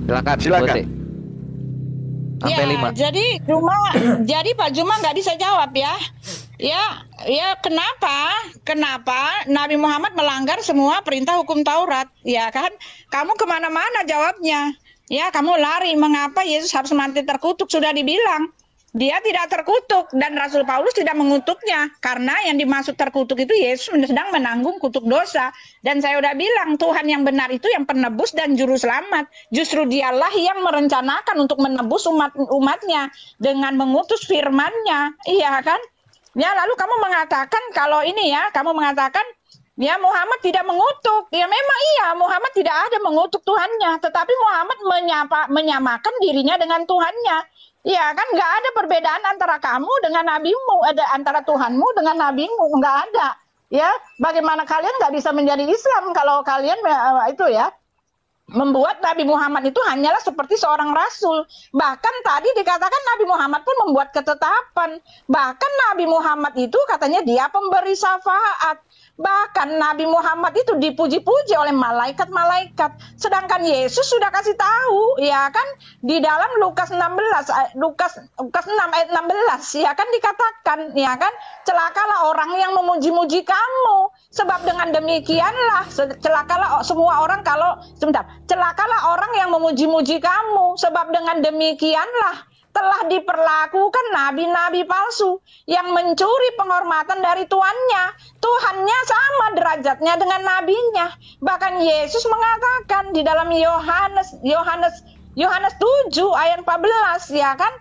Gitu. Silakan. Sampai 5. Jadi Pak Juma nggak bisa jawab ya. Ya kenapa Nabi Muhammad melanggar semua perintah hukum Taurat, ya kan? Kamu kemana-mana jawabnya. Ya, kamu lari. Mengapa Yesus harus mati terkutuk? Sudah dibilang. Dia tidak terkutuk dan Rasul Paulus tidak mengutuknya karena yang dimaksud terkutuk itu Yesus sedang menanggung kutuk dosa. Dan saya udah bilang Tuhan yang benar itu yang penebus dan juru selamat. Justru dialah yang merencanakan untuk menebus umatnya dengan mengutus firman-Nya. Iya kan? Ya, lalu kamu mengatakan kalau ini ya, kamu mengatakan ya Muhammad tidak mengutuk. Ya memang iya, Muhammad tidak ada mengutuk Tuhannya, tetapi Muhammad menyamakan dirinya dengan Tuhannya. Ya kan, nggak ada perbedaan antara kamu dengan nabimu, ada antara Tuhanmu dengan nabimu, nggak ada. Ya, bagaimana kalian nggak bisa menjadi Islam kalau kalian itu ya membuat Nabi Muhammad itu hanyalah seperti seorang rasul. Bahkan tadi dikatakan Nabi Muhammad pun membuat ketetapan. Bahkan Nabi Muhammad itu katanya dia pemberi syafaat. Bahkan Nabi Muhammad itu dipuji-puji oleh malaikat-malaikat. Sedangkan Yesus sudah kasih tahu, ya kan, di dalam Lukas 16, Lukas 6 ayat 16, ya kan, dikatakan, ya kan, celakalah orang yang memuji-muji kamu. Sebab dengan demikianlah, celakalah semua orang celakalah orang yang memuji-muji kamu. Sebab dengan demikianlah telah diperlakukan nabi-nabi palsu yang mencuri penghormatan dari tuannya. Tuhannya sama derajatnya dengan nabinya. Bahkan Yesus mengatakan di dalam Yohanes 7 ayat 14, ya kan?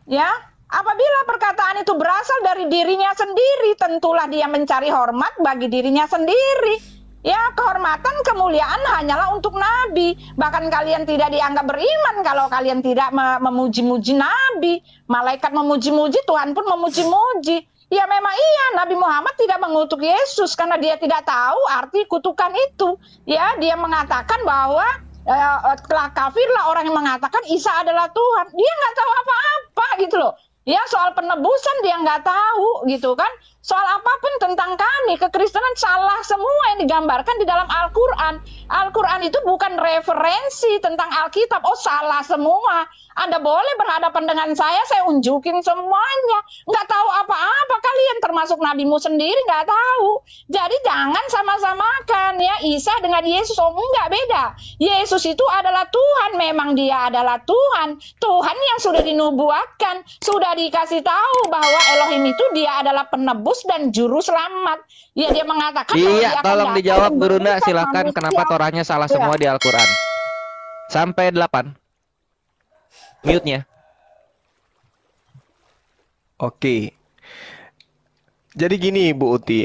Ya, apabila perkataan itu berasal dari dirinya sendiri, tentulah dia mencari hormat bagi dirinya sendiri. Ya, kehormatan, kemuliaan hanyalah untuk nabi. Bahkan kalian tidak dianggap beriman kalau kalian tidak memuji-muji nabi. Malaikat memuji-muji, Tuhan pun memuji-muji. Ya memang iya, Nabi Muhammad tidak mengutuk Yesus karena dia tidak tahu arti kutukan itu. Ya, dia mengatakan bahwa kafirlah orang yang mengatakan Isa adalah Tuhan. Dia nggak tahu apa-apa gitu loh. Ya, soal penebusan dia nggak tahu gitu kan. Soal apapun tentang kami, kekristenan salah semua yang digambarkan di dalam Al-Quran. Al-Quran itu bukan referensi tentang Alkitab. Oh, salah semua. Anda boleh berhadapan dengan saya unjukin semuanya. Nggak tahu apa-apa kalian, termasuk nabimu sendiri nggak tahu. Jadi jangan sama-samakan ya Isa dengan Yesus. Oh, nggak beda. Yesus itu adalah Tuhan, memang dia adalah Tuhan. Tuhan yang sudah dinubuatkan, sudah dikasih tahu bahwa Elohim itu dia adalah penebus dan juru selamat. Ya, dia mengatakan iya, tolong dijawab Gurunda, silahkan. Kenapa Torahnya salah semua di Al-Quran? Sampai 8. Mute-nya. Oke. Jadi gini Bu Uti,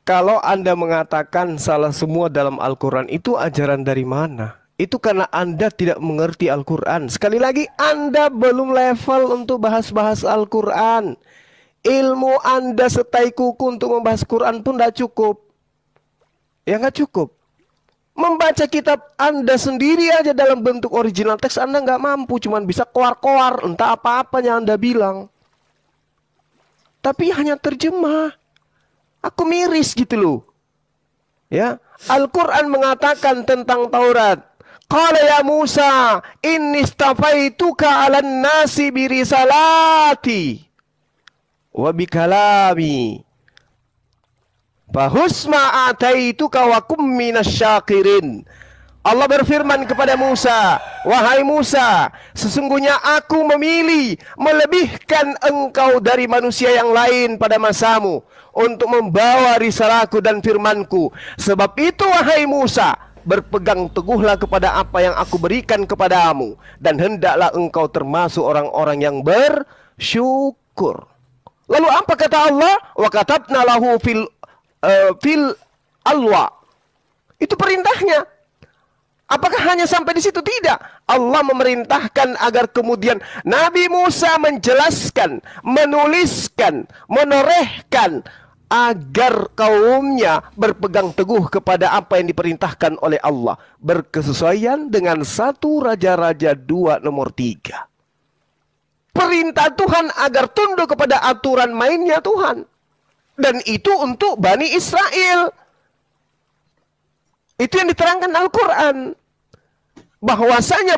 kalau Anda mengatakan salah semua dalam Al-Quran, itu ajaran dari mana? Itu karena Anda tidak mengerti Al-Quran. Sekali lagi, Anda belum level untuk bahas-bahas Al-Quran. Ilmu Anda setai kuku untuk membahas Quran pun tidak cukup. Ya nggak cukup. Membaca kitab Anda sendiri aja dalam bentuk original teks Anda nggak mampu. Cuman bisa koar-koar, entah apa-apa yang Anda bilang. Tapi hanya terjemah. Aku miris gitu loh. Ya, Al-Quran mengatakan tentang Taurat. Qala ya Musa, inni istafaituka 'alan nasi birisalati wa bikalami. Fahusma ataituka wa kum minasyakirin. Allah berfirman kepada Musa, wahai Musa, sesungguhnya aku memilih melebihkan engkau dari manusia yang lain pada masamu untuk membawa risalahku dan firmanku. Sebab itu wahai Musa, berpegang teguhlah kepada apa yang aku berikan kepadamu, dan hendaklah engkau termasuk orang-orang yang bersyukur. Lalu apa kata Allah? Wa katabna lahu fil alwa. Itu perintahnya. Apakah hanya sampai di situ? Tidak. Allah memerintahkan agar kemudian Nabi Musa menjelaskan, menuliskan, menorehkan agar kaumnya berpegang teguh kepada apa yang diperintahkan oleh Allah, berkesesuaian dengan 1 Raja-Raja 2 nomor 3. Perintah Tuhan agar tunduk kepada aturan mainnya Tuhan. Dan itu untuk Bani Israel. Itu yang diterangkan Al-Quran. Bahwasanya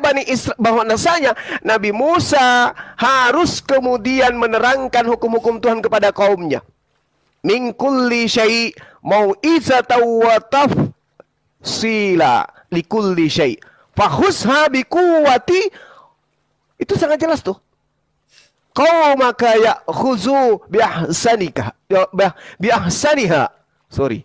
Nabi Musa harus kemudian menerangkan hukum-hukum Tuhan kepada kaumnya. Min kulli syai' mau'izatan wa tafsila likulli syai' fakhusha biquwwati. Itu sangat jelas tuh. Qaumaka ya'khuzu biahsaniha. Sorry.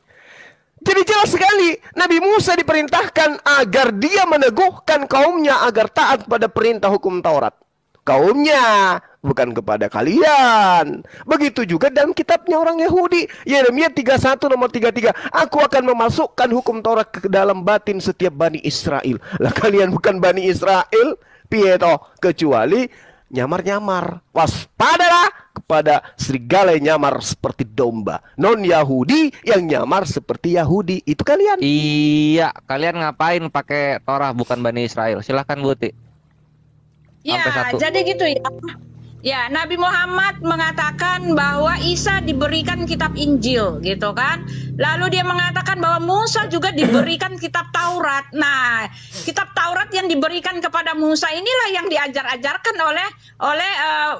Jadi jelas sekali Nabi Musa diperintahkan agar dia meneguhkan kaumnya agar taat pada perintah hukum Taurat. Kaumnya, bukan kepada kalian. Begitu juga dalam kitabnya orang Yahudi. Yeremia 31 nomor 33. Aku akan memasukkan hukum Taurat ke dalam batin setiap Bani Israel. Lah kalian bukan Bani Israel, piye toh? Kecuali nyamar-nyamar. Waspadalah kepada serigala yang nyamar seperti domba. Non-Yahudi yang nyamar seperti Yahudi. Itu kalian. Iya, kalian ngapain pakai Torah bukan Bani Israel? Silahkan Buti. Ya, Sampai 1. jadi gitu ya. Ya, Nabi Muhammad mengatakan bahwa Isa diberikan kitab Injil, gitu kan. Lalu dia mengatakan bahwa Musa juga diberikan kitab Taurat. Nah, kitab Taurat yang diberikan kepada Musa inilah yang diajar-ajarkan oleh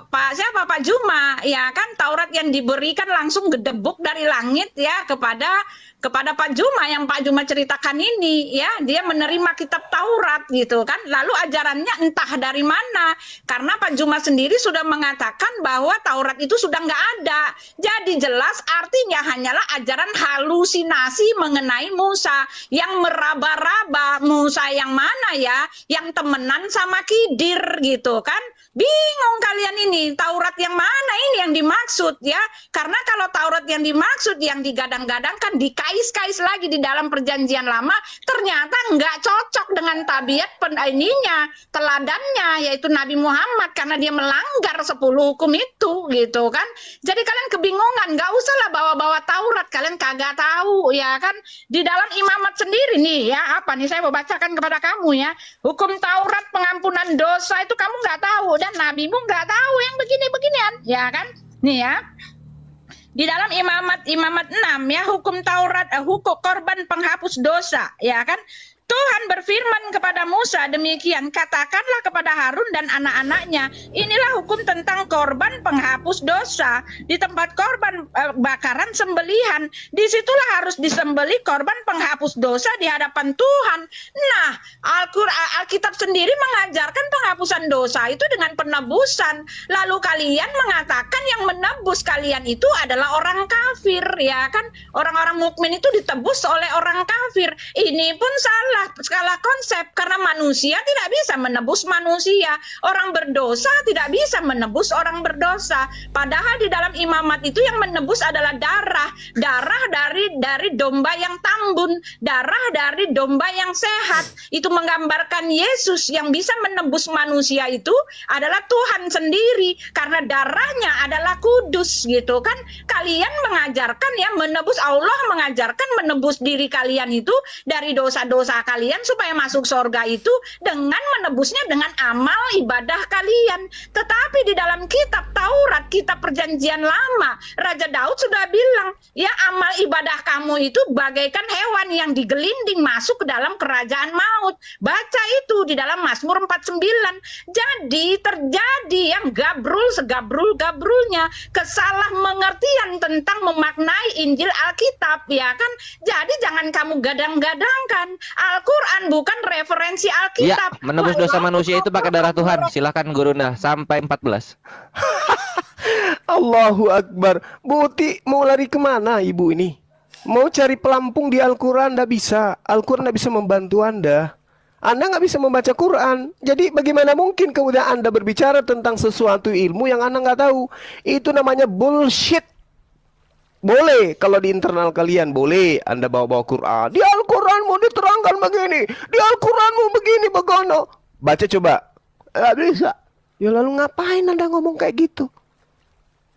Pak Juma, ya kan. Taurat yang diberikan langsung gedebuk dari langit ya kepada Pak Juma, yang Pak Juma ceritakan ini ya, dia menerima kitab Taurat gitu kan. Lalu ajarannya entah dari mana, karena Pak Juma sendiri sudah mengatakan bahwa Taurat itu sudah nggak ada. Jadi jelas artinya hanyalah ajaran halusinasi mengenai Musa yang meraba-raba. Musa yang mana ya, yang temenan sama Khidir gitu kan. Bingung kalian ini, Taurat yang mana ini yang dimaksud ya. Karena kalau Taurat yang dimaksud, yang digadang-gadangkan, dikais-kais lagi di dalam perjanjian lama, ternyata nggak cocok dengan tabiat teladannya, yaitu Nabi Muhammad, karena dia melanggar 10 hukum itu gitu kan. Jadi kalian kebingungan, nggak usah lah bawa-bawa Taurat, kalian kagak tahu ya kan. Di dalam imamat sendiri nih ya, apa nih saya mau bacakan kepada kamu ya. Hukum Taurat pengampunan dosa itu kamu nggak tahu, dan nabimu nggak tahu yang begini-beginian ya kan. Nih ya, di dalam imamat 6 ya, hukum Taurat, hukum korban penghapus dosa ya kan. Tuhan berfirman kepada Musa demikian, katakanlah kepada Harun dan anak-anaknya, inilah hukum tentang korban penghapus dosa. Di tempat korban bakaran sembelihan, disitulah harus disembelih korban penghapus dosa di hadapan Tuhan. Nah, Alkitab sendiri mengajarkan penghapusan dosa itu dengan penebusan. Lalu kalian mengatakan yang menebus kalian itu adalah orang kafir ya kan. Orang-orang mukmin itu ditebus oleh orang kafir. Ini pun salah konsep, karena manusia tidak bisa menebus manusia. Orang berdosa tidak bisa menebus orang berdosa. Padahal di dalam imamat itu yang menebus adalah darah dari domba yang tambun, darah dari domba yang sehat. Itu menggambarkan Yesus yang bisa menebus manusia itu adalah Tuhan sendiri, karena darahnya adalah kudus gitu kan. Kalian mengajarkan ya menebus, Allah mengajarkan menebus diri kalian itu dari dosa-dosa kalian supaya masuk surga itu dengan menebusnya dengan amal ibadah kalian. Tetapi di dalam kitab Taurat, kitab perjanjian lama, Raja Daud sudah bilang, ya amal ibadah kamu itu bagaikan hewan yang digelinding masuk ke dalam kerajaan maut. Baca itu di dalam Mazmur 49. Jadi terjadi yang segabrul-gabrulnya kesalah mengertian tentang memaknai Injil Alkitab ya kan. Jadi jangan kamu gadang-gadangkan. Al-Quran bukan referensi Ya, Alkitab. menebus dosa manusia itu pakai darah Tuhan. Silakan Gurunda sampai 14. Allahu Akbar. Bu Uti mau lari kemana ibu ini? Mau cari pelampung di Al-Quran? Nggak bisa. Al-Quran nggak bisa membantu Anda. Anda nggak bisa membaca Quran. Jadi bagaimana mungkin kemudian Anda berbicara tentang sesuatu ilmu yang Anda nggak tahu? Itu namanya bullshit. Boleh kalau di internal kalian, boleh Anda bawa-bawa Quran. Di Al-Quran mau diterangkan begini, di Al-Quran mau begini, begono. Baca coba. Nggak bisa. Ya lalu ngapain Anda ngomong kayak gitu?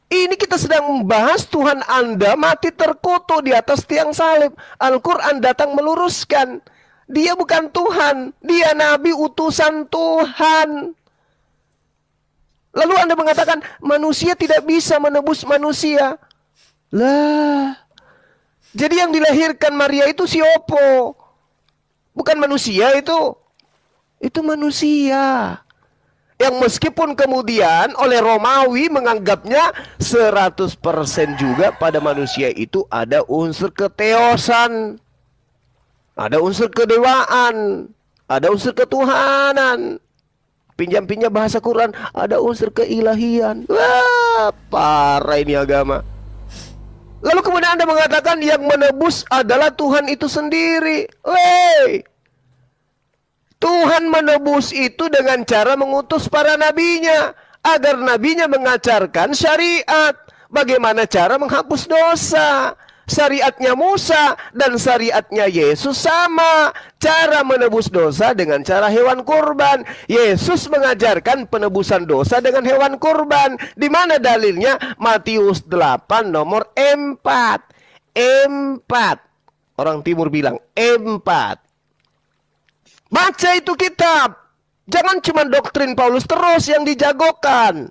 Ini kita sedang membahas Tuhan Anda mati terkutuk di atas tiang salib. Al-Quran datang meluruskan. Dia bukan Tuhan, dia Nabi utusan Tuhan. Lalu Anda mengatakan manusia tidak bisa menebus manusia. Lah, jadi yang dilahirkan Maria itu si Opo, bukan manusia itu manusia. Yang meskipun kemudian oleh Romawi menganggapnya 100% juga pada manusia itu ada unsur keteosan, ada unsur kedewaan, ada unsur ketuhanan. Pinjam-pinjam bahasa Quran, ada unsur keilahian. Wah, parah ini agama. Lalu kemudian Anda mengatakan yang menebus adalah Tuhan itu sendiri. Wey, Tuhan menebus itu dengan cara mengutus para nabinya, agar nabinya mengajarkan syariat. Bagaimana cara menghapus dosa. Syariatnya Musa dan syariatnya Yesus sama. Cara menebus dosa dengan cara hewan kurban. Yesus mengajarkan penebusan dosa dengan hewan kurban. Di mana dalilnya? Matius 8 nomor 4. 4. Orang timur bilang 4. Baca itu kitab. Jangan cuma doktrin Paulus terus yang dijagokan.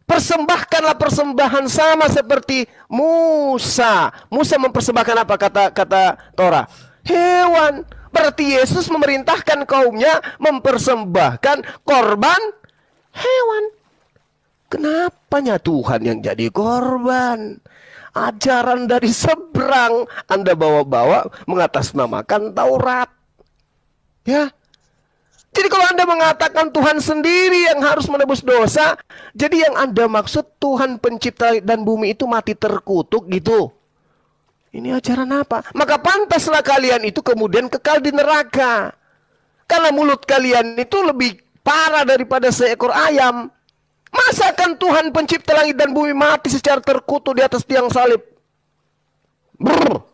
Persembahkanlah persembahan sama seperti Musa. Musa mempersembahkan apa kata Torah? Hewan. Berarti Yesus memerintahkan kaumnya mempersembahkan korban hewan. Kenapanya Tuhan yang jadi korban? Ajaran dari seberang Anda bawa-bawa mengatasnamakan Taurat. Ya. Jadi kalau Anda mengatakan Tuhan sendiri yang harus menebus dosa, jadi yang Anda maksud Tuhan pencipta dan bumi itu mati terkutuk gitu. Ini ajaran apa? Maka pantaslah kalian itu kemudian kekal di neraka. Karena mulut kalian itu lebih parah daripada seekor ayam. Masakan Tuhan pencipta langit dan bumi mati secara terkutuk di atas tiang salib? Brr.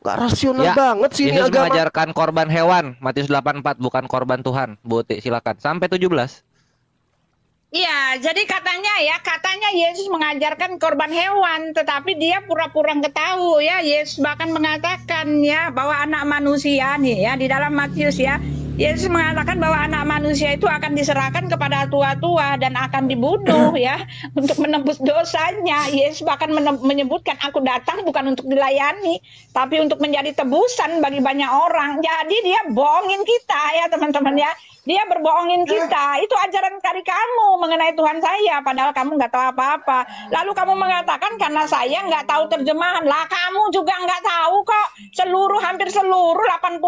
Gak rasional banget sih ini Yesus agama. mengajarkan korban hewan, Matius 8:4, bukan korban Tuhan. Bu Uti, silakan. Sampai 17. Iya, jadi katanya Yesus mengajarkan korban hewan, tetapi dia pura-pura nggak tahu ya. Yesus bahkan mengatakan ya bahwa anak manusia nih ya di dalam Matius ya. Yesus mengatakan bahwa anak manusia itu akan diserahkan kepada tua-tua dan akan dibunuh ya untuk menebus dosanya. Yesus bahkan menyebutkan, aku datang bukan untuk dilayani, tapi untuk menjadi tebusan bagi banyak orang. Jadi dia bohongin kita ya teman-teman ya. Dia berbohongin kita. Itu ajaran dari kamu mengenai Tuhan saya, padahal kamu nggak tahu apa-apa. Lalu kamu mengatakan karena saya nggak tahu terjemahan. Lah kamu juga nggak tahu kok. Hampir seluruh 80%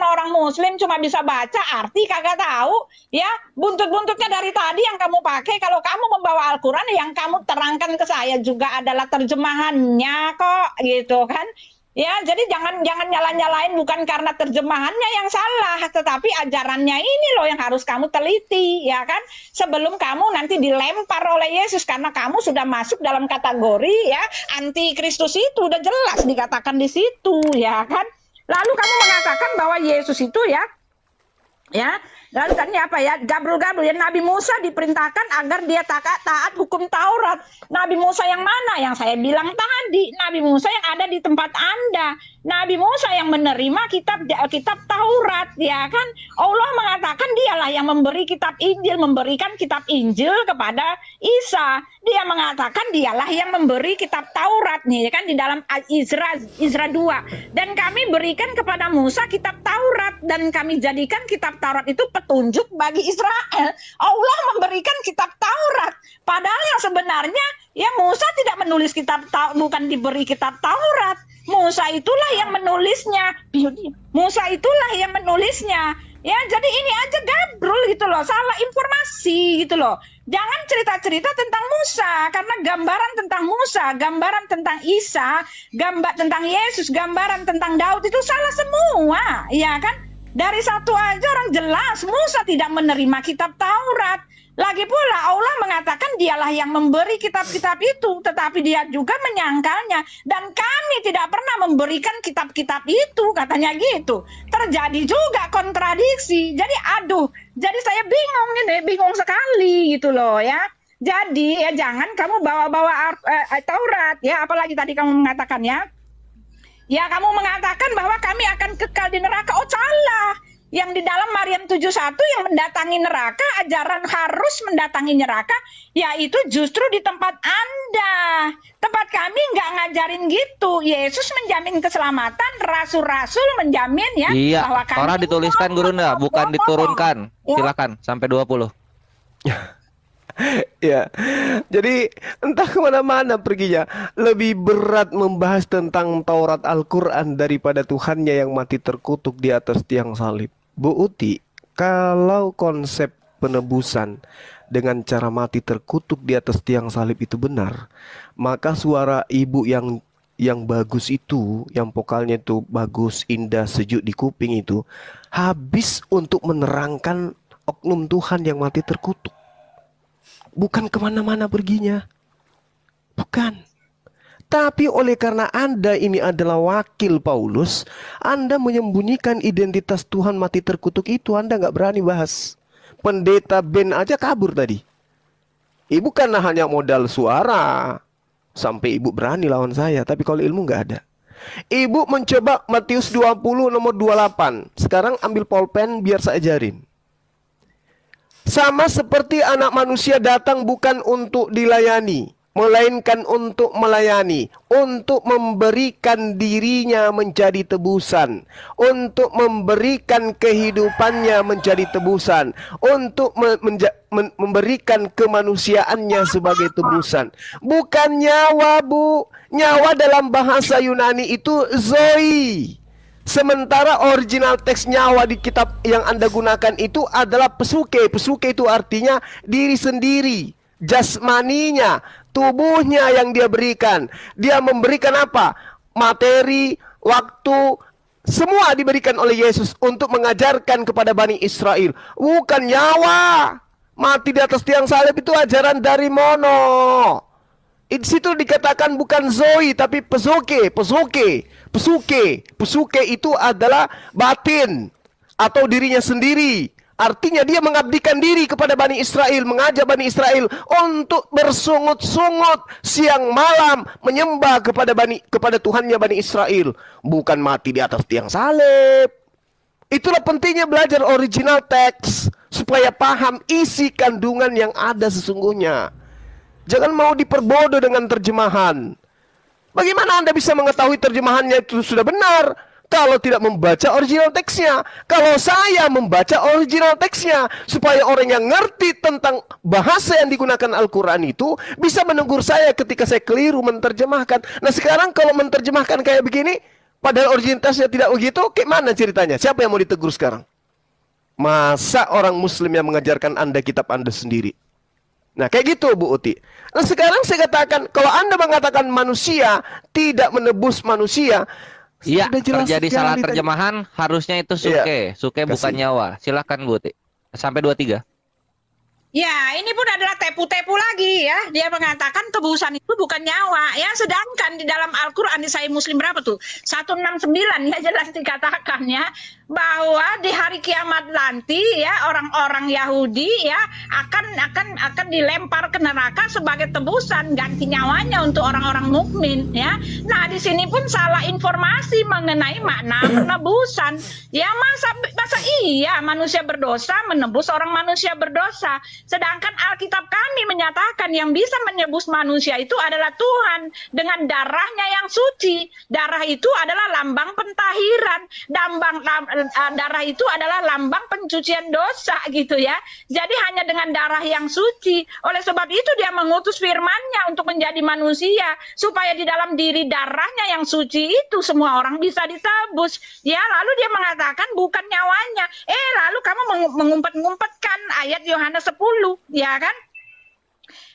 orang Muslim cuma bisa baca, arti kagak tahu. Ya, buntut-buntutnya dari tadi yang kamu pakai. Kalau kamu membawa Al-Quran, yang kamu terangkan ke saya juga adalah terjemahannya kok, gitu kan? Ya, jadi jangan nyala-nyalain bukan karena terjemahannya yang salah, tetapi ajarannya ini loh yang harus kamu teliti, ya kan? Sebelum kamu nanti dilempar oleh Yesus karena kamu sudah masuk dalam kategori ya anti Kristus, itu udah jelas dikatakan di situ, ya kan? Lalu kamu mengatakan bahwa Yesus itu ya lalu kan apa ya, gabrul-gabrul ya, Nabi Musa diperintahkan agar dia taat hukum Taurat. Nabi Musa yang mana? Yang saya bilang tadi, Nabi Musa yang ada di tempat Anda. Nabi Musa yang menerima kitab Taurat, ya kan? Allah mengatakan dialah yang memberikan kitab Injil kepada Isa. Dia mengatakan dialah yang memberi kitab Taurat nih, ya kan, di dalam Izra 2. Dan kami berikan kepada Musa kitab Taurat dan kami jadikan kitab Taurat itu petunjuk bagi Israel. Allah memberikan kitab Taurat. Padahal yang sebenarnya ya Musa tidak menulis bukan diberi kitab Taurat. Musa itulah yang menulisnya. Ya, jadi ini aja gabrul gitu loh, salah informasi gitu loh. Jangan cerita-cerita tentang Musa, karena gambaran tentang Musa, gambaran tentang Isa, gambar tentang Yesus, gambaran tentang Daud itu salah semua, ya kan? Dari satu aja orang jelas Musa tidak menerima kitab Taurat. Lagi pula Allah mengatakan dialah yang memberi kitab-kitab itu, tetapi dia juga menyangkalnya. Dan kami tidak pernah memberikan kitab-kitab itu, katanya gitu. Terjadi juga kontradiksi. Jadi jadi saya bingung sekali gitu loh ya. Jadi ya jangan kamu bawa-bawa Taurat ya, apalagi tadi kamu mengatakan ya. Ya kamu mengatakan bahwa kami akan kekal di neraka. Oh salah. Yang di dalam Maryam 71 yang mendatangi neraka, ajaran harus mendatangi neraka, yaitu justru di tempat Anda. Tempat kami nggak ngajarin gitu. Yesus menjamin keselamatan, rasul-rasul menjamin ya. Iya, bahwa kami Torah dituliskan Gurunda, bukan diturunkan. Silakan, sampai 20. Ya, jadi entah kemana-mana perginya. Lebih berat membahas tentang Taurat Al-Quran daripada Tuhannya yang mati terkutuk di atas tiang salib. Bu Uti, kalau konsep penebusan dengan cara mati terkutuk di atas tiang salib itu benar, maka suara ibu yang bagus itu, yang vokalnya itu bagus, indah, sejuk di kuping itu, habis untuk menerangkan oknum Tuhan yang mati terkutuk. Bukan kemana-mana perginya. Bukan. Tapi oleh karena Anda ini adalah wakil Paulus, Anda menyembunyikan identitas Tuhan mati terkutuk itu. Anda nggak berani bahas. Pendeta Ben aja kabur tadi. Ibu karena hanya modal suara, sampai ibu berani lawan saya. Tapi kalau ilmu nggak ada. Ibu mencoba Matius 20 nomor 28. Sekarang ambil pulpen biar saya ajarin. Sama seperti anak manusia datang bukan untuk dilayani, melainkan untuk melayani, untuk memberikan dirinya menjadi tebusan, untuk memberikan kehidupannya menjadi tebusan, untuk memberikan kemanusiaannya sebagai tebusan. Bukan nyawa, Bu. Nyawa dalam bahasa Yunani itu zoe. Sementara original teks nyawa di kitab yang Anda gunakan itu adalah pesuke. Pesuke itu artinya diri sendiri, jasmaninya, tubuhnya yang dia berikan. Dia memberikan apa? Materi, waktu, semua diberikan oleh Yesus untuk mengajarkan kepada Bani Israel. Bukan nyawa. Mati di atas tiang salib itu ajaran dari Mono. Di situ dikatakan bukan zoe tapi pesuke. Pesuke itu adalah batin atau dirinya sendiri. Artinya dia mengabdikan diri kepada Bani Israel, mengajak Bani Israel untuk bersungut-sungut siang malam menyembah kepada Tuhannya Bani Israel, bukan mati di atas tiang salib. Itulah pentingnya belajar original teks supaya paham isi kandungan yang ada sesungguhnya. Jangan mau diperbodoh dengan terjemahan. Bagaimana Anda bisa mengetahui terjemahannya itu sudah benar kalau tidak membaca original teksnya? Kalau saya membaca original teksnya, supaya orang yang ngerti tentang bahasa yang digunakan Al-Quran itu bisa menegur saya ketika saya keliru menerjemahkan. Nah sekarang kalau menerjemahkan kayak begini, padahal original teksnya tidak begitu, kayak mana ceritanya? Siapa yang mau ditegur sekarang? Masa orang Muslim yang mengajarkan Anda kitab Anda sendiri? Nah kayak gitu Bu Uti. Nah sekarang saya katakan, kalau Anda mengatakan manusia tidak menebus manusia, Iya, sudah jelas terjadi salah sekali terjemahan, harusnya itu suke. Suke bukan Kasih. nyawa. Silakan Bu Uti. Sampai 23. Ya, ini pun adalah tepu-tepu lagi ya. Dia mengatakan tebusan itu bukan nyawa. Ya, sedangkan di dalam Al-Quran di Sahih Muslim berapa tuh? 169 ya jelas dikatakan ya. Bahwa di hari kiamat nanti ya orang-orang Yahudi ya akan dilempar ke neraka sebagai tebusan ganti nyawanya untuk orang-orang mukmin ya. Nah, di sini pun salah informasi mengenai makna penebusan. Ya masa iya manusia berdosa menebus orang manusia berdosa. Sedangkan Alkitab kami menyatakan yang bisa menebus manusia itu adalah Tuhan dengan darahnya yang suci. Darah itu adalah lambang pentahiran. Darah itu adalah lambang pencucian dosa gitu ya. Jadi hanya dengan darah yang suci. Oleh sebab itu dia mengutus firman-Nya untuk menjadi manusia. Supaya di dalam diri darahnya yang suci itu semua orang bisa ditebus. Ya lalu dia mengatakan bukan nyawanya. Lalu kamu mengumpet-ngumpetkan ayat Yohanes 10. Ya kan?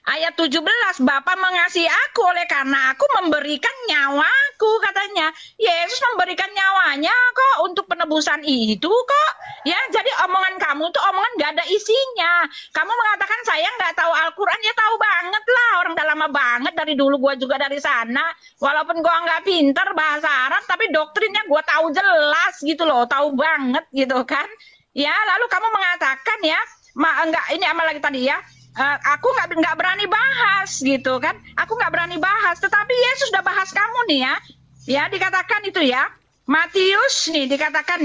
Ayat 17, Bapa mengasihi aku oleh karena aku memberikan nyawaku, katanya. Yesus memberikan nyawanya kok untuk penebusan itu kok. Ya, jadi omongan kamu tuh omongan gak ada isinya. Kamu mengatakan saya nggak tahu Al-Quran, ya tahu banget lah. Orang udah lama banget dari dulu, gua juga dari sana. Walaupun gua nggak pinter bahasa Arab, tapi doktrinnya gua tahu jelas gitu loh, tahu banget gitu kan. Ya, lalu kamu mengatakan ya, enggak, ini apa lagi tadi ya? Aku nggak berani bahas gitu kan, aku nggak berani bahas, tetapi Yesus sudah bahas kamu nih ya dikatakan itu ya, Matius nih dikatakan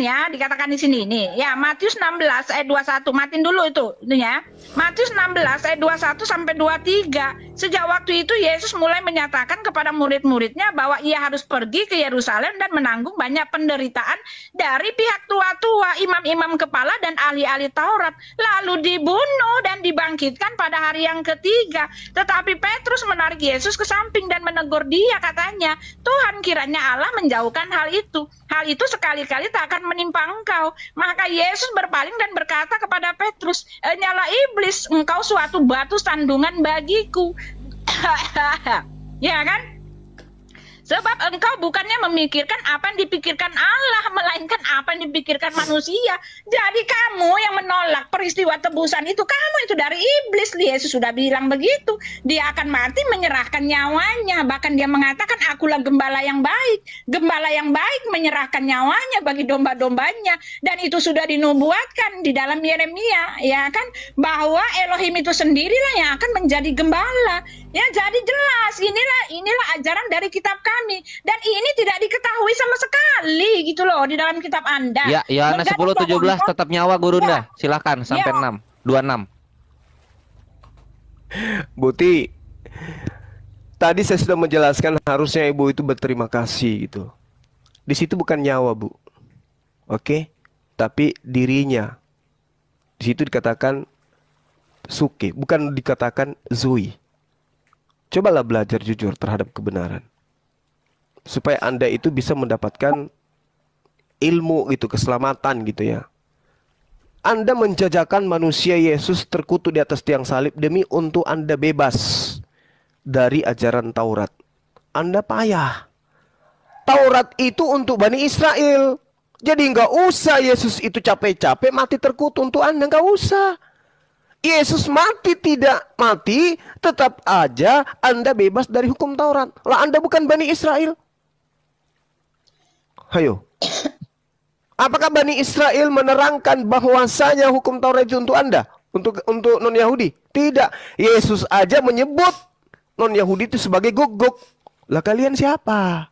di sini nih ya, Matius 16 ayat 21, matiin dulu itu ya, Matius 16 ayat 21 sampai 23. Sejak waktu itu Yesus mulai menyatakan kepada murid-muridnya bahwa ia harus pergi ke Yerusalem dan menanggung banyak penderitaan dari pihak tua-tua, imam-imam kepala dan ahli-ahli Taurat, lalu dibunuh dan dibangkitkan pada hari yang ketiga. Tetapi Petrus menarik Yesus ke samping dan menegur dia, katanya, Tuhan, kiranya Allah menjauhkan hal itu. Hal itu sekali-kali tak akan menimpa engkau. Maka Yesus berpaling dan berkata kepada Petrus, nyala iblis, engkau suatu batu sandungan bagiku. Ya kan? Sebab engkau bukannya memikirkan apa yang dipikirkan Allah, melainkan apa yang dipikirkan manusia. Jadi kamu yang menolak peristiwa tebusan itu, kamu itu dari iblis. Yesus sudah bilang begitu. Dia akan mati menyerahkan nyawanya. Bahkan dia mengatakan, akulah gembala yang baik. Gembala yang baik menyerahkan nyawanya bagi domba-dombanya. Dan itu sudah dinubuatkan di dalam Yeremia, ya kan? Bahwa Elohim itu sendirilah yang akan menjadi gembala. Ya, jadi jelas inilah ajaran dari kitab kami, dan ini tidak diketahui sama sekali gitu loh di dalam kitab Anda. Ya, Yohanes 10:17 tetap nyawa Gurunda. Silakan sampai 26. Buti, tadi saya sudah menjelaskan harusnya ibu itu berterima kasih gitu. Di situ bukan nyawa, Bu. Oke? Tapi dirinya. Di situ dikatakan suke, bukan dikatakan zui. Cobalah belajar jujur terhadap kebenaran. Supaya Anda itu bisa mendapatkan ilmu gitu, keselamatan gitu ya. Anda menjajakan manusia Yesus terkutuk di atas tiang salib demi untuk Anda bebas dari ajaran Taurat. Anda payah. Taurat itu untuk Bani Israel. Jadi nggak usah Yesus itu capek-capek mati terkutuk untuk Anda, nggak usah. Yesus mati tidak mati, tetap aja Anda bebas dari hukum Taurat. Lah Anda bukan Bani Israel. Hayo. Apakah Bani Israel menerangkan bahwasanya hukum Taurat itu untuk Anda? Untuk non-Yahudi? Tidak. Yesus aja menyebut non-Yahudi itu sebagai guguk. Lah kalian siapa?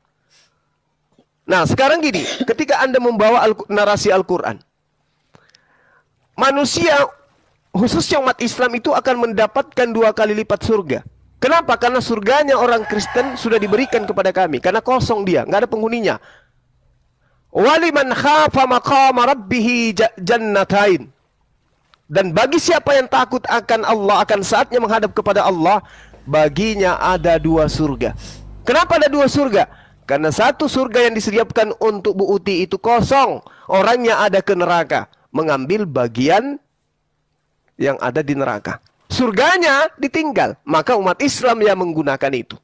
Nah sekarang gini, ketika Anda membawa narasi Al-Quran, manusia, khususnya umat Islam itu akan mendapatkan 2 kali lipat surga. Kenapa? Karena surganya orang Kristen sudah diberikan kepada kami. Karena kosong dia, nggak ada penghuninya. Waliman khafa maqama rabbih jannatain. Dan bagi siapa yang takut akan Allah, akan saatnya menghadap kepada Allah, baginya ada 2 surga. Kenapa ada 2 surga? Karena 1 surga yang disediakan untuk Bu Uti itu kosong. Orangnya ada ke neraka, mengambil bagian yang ada di neraka. Surganya ditinggal, maka umat Islam yang menggunakan itu.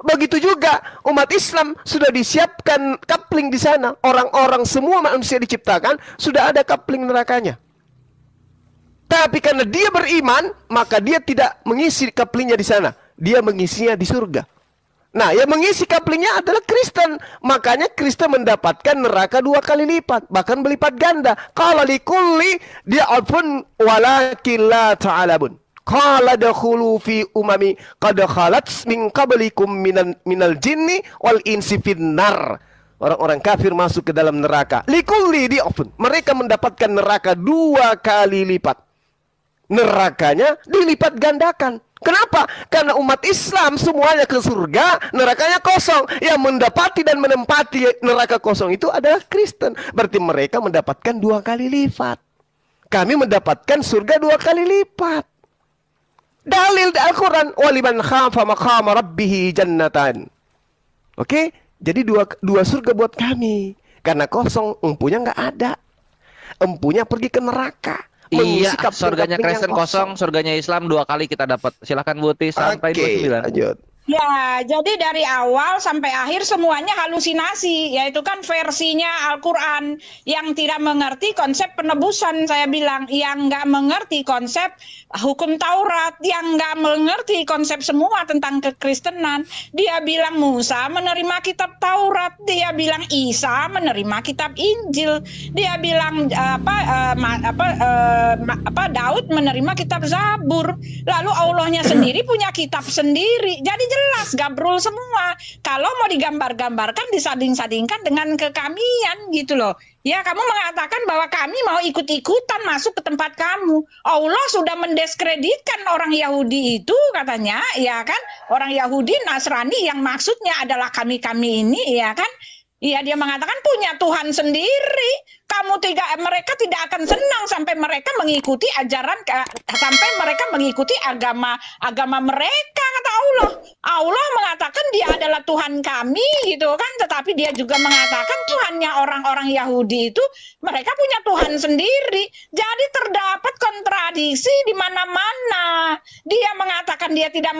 Begitu juga umat Islam sudah disiapkan kapling di sana. Orang-orang semua manusia diciptakan sudah ada kapling nerakanya. Tapi karena dia beriman, maka dia tidak mengisi kaplingnya di sana. Dia mengisinya di surga. Nah, yang mengisi kaplingnya adalah Kristen. Makanya Kristen mendapatkan neraka 2 kali lipat, bahkan berlipat ganda. Qala likulli di'afun walakin la ta'alabun. Qala dakhulu fi umami qad khalat min qablikum minal jinni wal insi finnar. Orang-orang kafir masuk ke dalam neraka. Likulli di'afun. Mereka mendapatkan neraka 2 kali lipat. Nerakanya dilipat gandakan. Kenapa? Karena umat Islam semuanya ke surga, nerakanya kosong. Yang mendapati dan menempati neraka kosong itu adalah Kristen. Berarti mereka mendapatkan 2 kali lipat. Kami mendapatkan surga 2 kali lipat. Dalil di Al-Quran, waliman khafa maqama rabbih jannatan. Oke? Jadi 2 surga buat kami. Karena kosong, empunya nggak ada. Empunya pergi ke neraka. Iya, surganya Kristen kosong, surganya Islam 2 kali kita dapat. Silakan Bu Uti sampai 29. Lanjut. Ya, jadi dari awal sampai akhir semuanya halusinasi, yaitu kan versinya Al-Quran yang tidak mengerti konsep penebusan, saya bilang, yang nggak mengerti konsep hukum Taurat, yang nggak mengerti konsep semua tentang kekristenan. Dia bilang Musa menerima kitab Taurat, dia bilang Isa menerima kitab Injil, dia bilang Daud menerima kitab Zabur, lalu Allahnya sendiri punya kitab sendiri. Jadi jelas gabrul semua. Kalau mau digambar-gambarkan, disanding-sandingkan dengan kekamian gitu loh. Ya, kamu mengatakan bahwa kami mau ikut-ikutan masuk ke tempat kamu. Allah sudah mendiskreditkan orang Yahudi itu katanya, ya kan? Orang Yahudi Nasrani yang maksudnya adalah kami-kami ini, ya kan? Iya, dia mengatakan punya Tuhan sendiri. Mereka tidak akan senang sampai mereka mengikuti sampai mereka mengikuti agama mereka, kata Allah. Allah mengatakan dia adalah Tuhan kami gitu kan, tetapi dia juga mengatakan Tuhannya orang-orang Yahudi itu mereka punya Tuhan sendiri. Jadi terdapat kontradiksi di mana-mana. Dia mengatakan dia tidak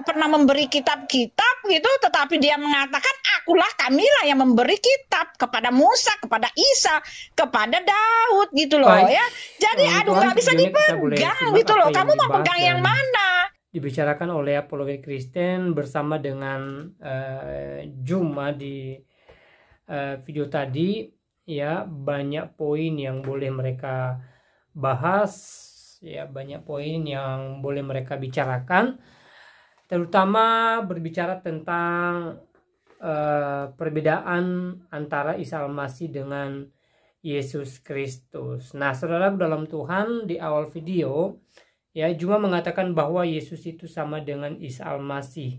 pernah memberi kitab-kitab gitu, tetapi dia mengatakan akulah kamilah yang memberi kitab kepada Musa, kepada Isa, kepada Daud gitu loh. Baik. Ya. Jadi aduh nggak bisa dipegang gitu loh. Kamu mau pegang yang mana? Dibicarakan oleh apologet Kristen bersama dengan Juma di video tadi, ya, banyak poin yang boleh mereka bahas, ya, banyak poin yang boleh mereka bicarakan, terutama berbicara tentang perbedaan antara Isa Al-Masih dengan Yesus Kristus. Nah, saudara dalam Tuhan, di awal video Ya, Juma mengatakan bahwa Yesus itu sama dengan Isa Al-Masih,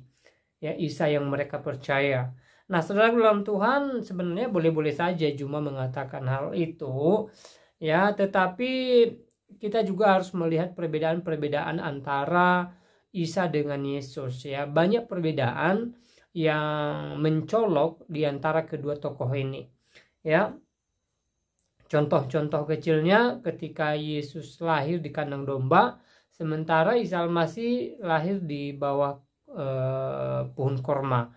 ya, Isa yang mereka percaya. Nah, saudara dalam Tuhan, sebenarnya boleh-boleh saja Juma mengatakan hal itu, ya, tetapi kita juga harus melihat perbedaan-perbedaan antara Isa dengan Yesus, ya. Banyak perbedaan yang mencolok di antara kedua tokoh ini, ya. Contoh-contoh kecilnya ketika Yesus lahir di kandang domba, sementara Isa Al-Masih lahir di bawah pohon korma,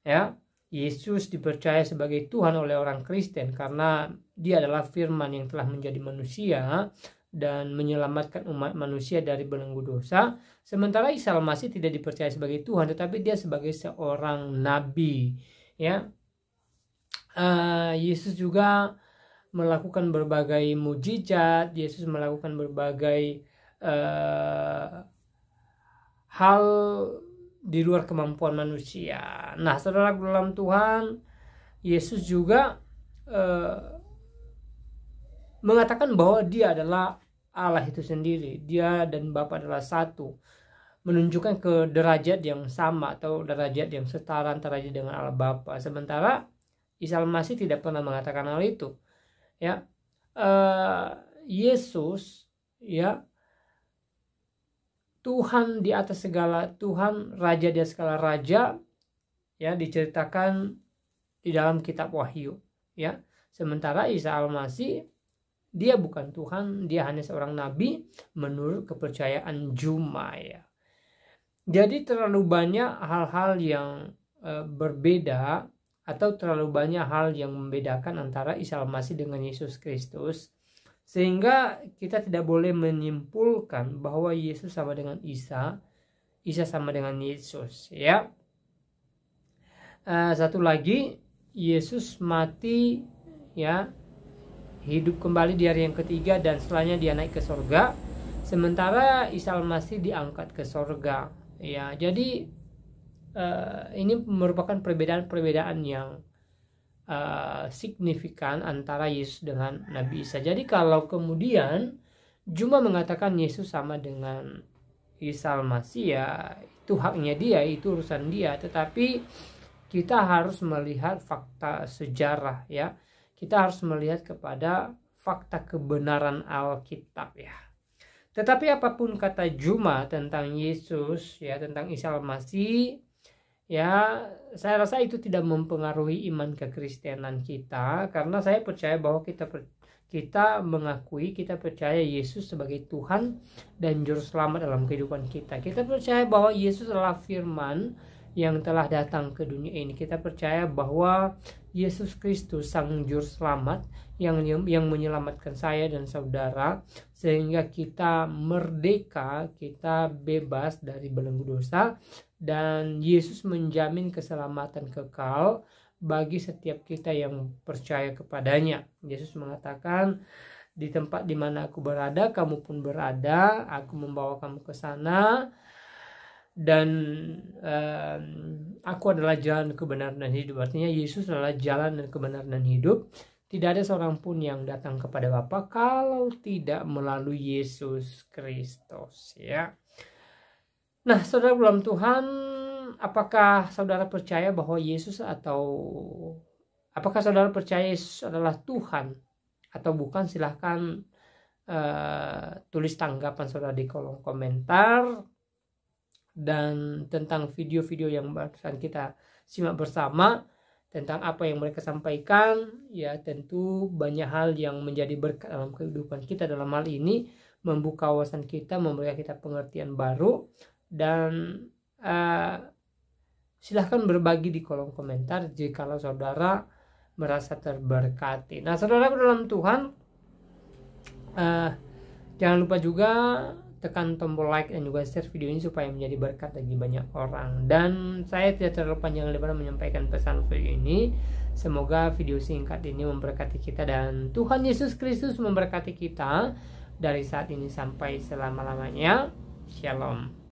ya. Yesus dipercaya sebagai Tuhan oleh orang Kristen karena dia adalah firman yang telah menjadi manusia dan menyelamatkan umat manusia dari belenggu dosa. Sementara Isa Al-Masih tidak dipercaya sebagai Tuhan, tetapi dia sebagai seorang nabi, ya. Yesus juga melakukan berbagai mujizat, Yesus melakukan berbagai hal di luar kemampuan manusia. Nah, saudara dalam Tuhan, Yesus juga mengatakan bahwa dia adalah Allah itu sendiri, dia dan Bapa adalah satu, menunjukkan ke derajat yang sama atau derajat yang setara antara dia dengan Allah Bapa. Sementara Isa Al-Masih tidak pernah mengatakan hal itu, ya. Yesus, ya, Tuhan di atas segala Tuhan, Raja di atas segala raja, ya, diceritakan di dalam kitab Wahyu, ya. Sementara Isa Al-Masih, dia bukan Tuhan, dia hanya seorang nabi menurut kepercayaan Juma, ya. Jadi terlalu banyak hal-hal yang berbeda atau terlalu banyak hal yang membedakan antara Isa Al-Masih dengan Yesus Kristus, sehingga kita tidak boleh menyimpulkan bahwa Yesus sama dengan Isa, Isa sama dengan Yesus, ya. Satu lagi, Yesus mati, ya, hidup kembali di hari yang ketiga dan setelahnya dia naik ke surga, sementara Isa Al-Masih diangkat ke surga, ya. Jadi ini merupakan perbedaan-perbedaan yang signifikan antara Yesus dengan Nabi Isa. Jadi kalau kemudian Juma mengatakan Yesus sama dengan Isa Al-Masih, ya itu haknya dia, itu urusan dia. Tetapi kita harus melihat fakta sejarah, ya. Kita harus melihat kepada fakta kebenaran Alkitab, ya. Tetapi apapun kata Juma tentang Yesus, ya, tentang Isa Al-Masih, ya, saya rasa itu tidak mempengaruhi iman kekristenan kita, karena saya percaya bahwa kita mengakui, kita percaya Yesus sebagai Tuhan dan Juru Selamat dalam kehidupan kita. Kita percaya bahwa Yesus adalah firman yang telah datang ke dunia ini. Kita percaya bahwa Yesus Kristus Sang Juru Selamat yang menyelamatkan saya dan saudara, sehingga kita merdeka, kita bebas dari belenggu dosa, dan Yesus menjamin keselamatan kekal bagi setiap kita yang percaya kepadanya. Yesus mengatakan, di tempat di mana aku berada, kamu pun berada, aku membawa kamu ke sana, dan aku adalah jalan, kebenaran dan hidup. Artinya Yesus adalah jalan dan kebenaran dan hidup. Tidak ada seorang pun yang datang kepada Bapa kalau tidak melalui Yesus Kristus, ya. Nah, saudara dalam Tuhan, apakah saudara percaya bahwa Yesus apakah saudara percaya Yesus adalah Tuhan atau bukan? Silahkan tulis tanggapan saudara di kolom komentar. Dan tentang video-video yang barusan kita simak bersama, tentang apa yang mereka sampaikan, ya, tentu banyak hal yang menjadi berkat dalam kehidupan kita. Dalam hal ini membuka wawasan kita, memberikan kita pengertian baru. Dan silahkan berbagi di kolom komentar jikalau saudara merasa terberkati. Nah, saudara dalam Tuhan, jangan lupa juga tekan tombol like dan juga share video ini supaya menjadi berkat bagi banyak orang. Dan saya tidak terlalu panjang lebar menyampaikan pesan video ini. Semoga video singkat ini memberkati kita dan Tuhan Yesus Kristus memberkati kita dari saat ini sampai selama-lamanya. Shalom.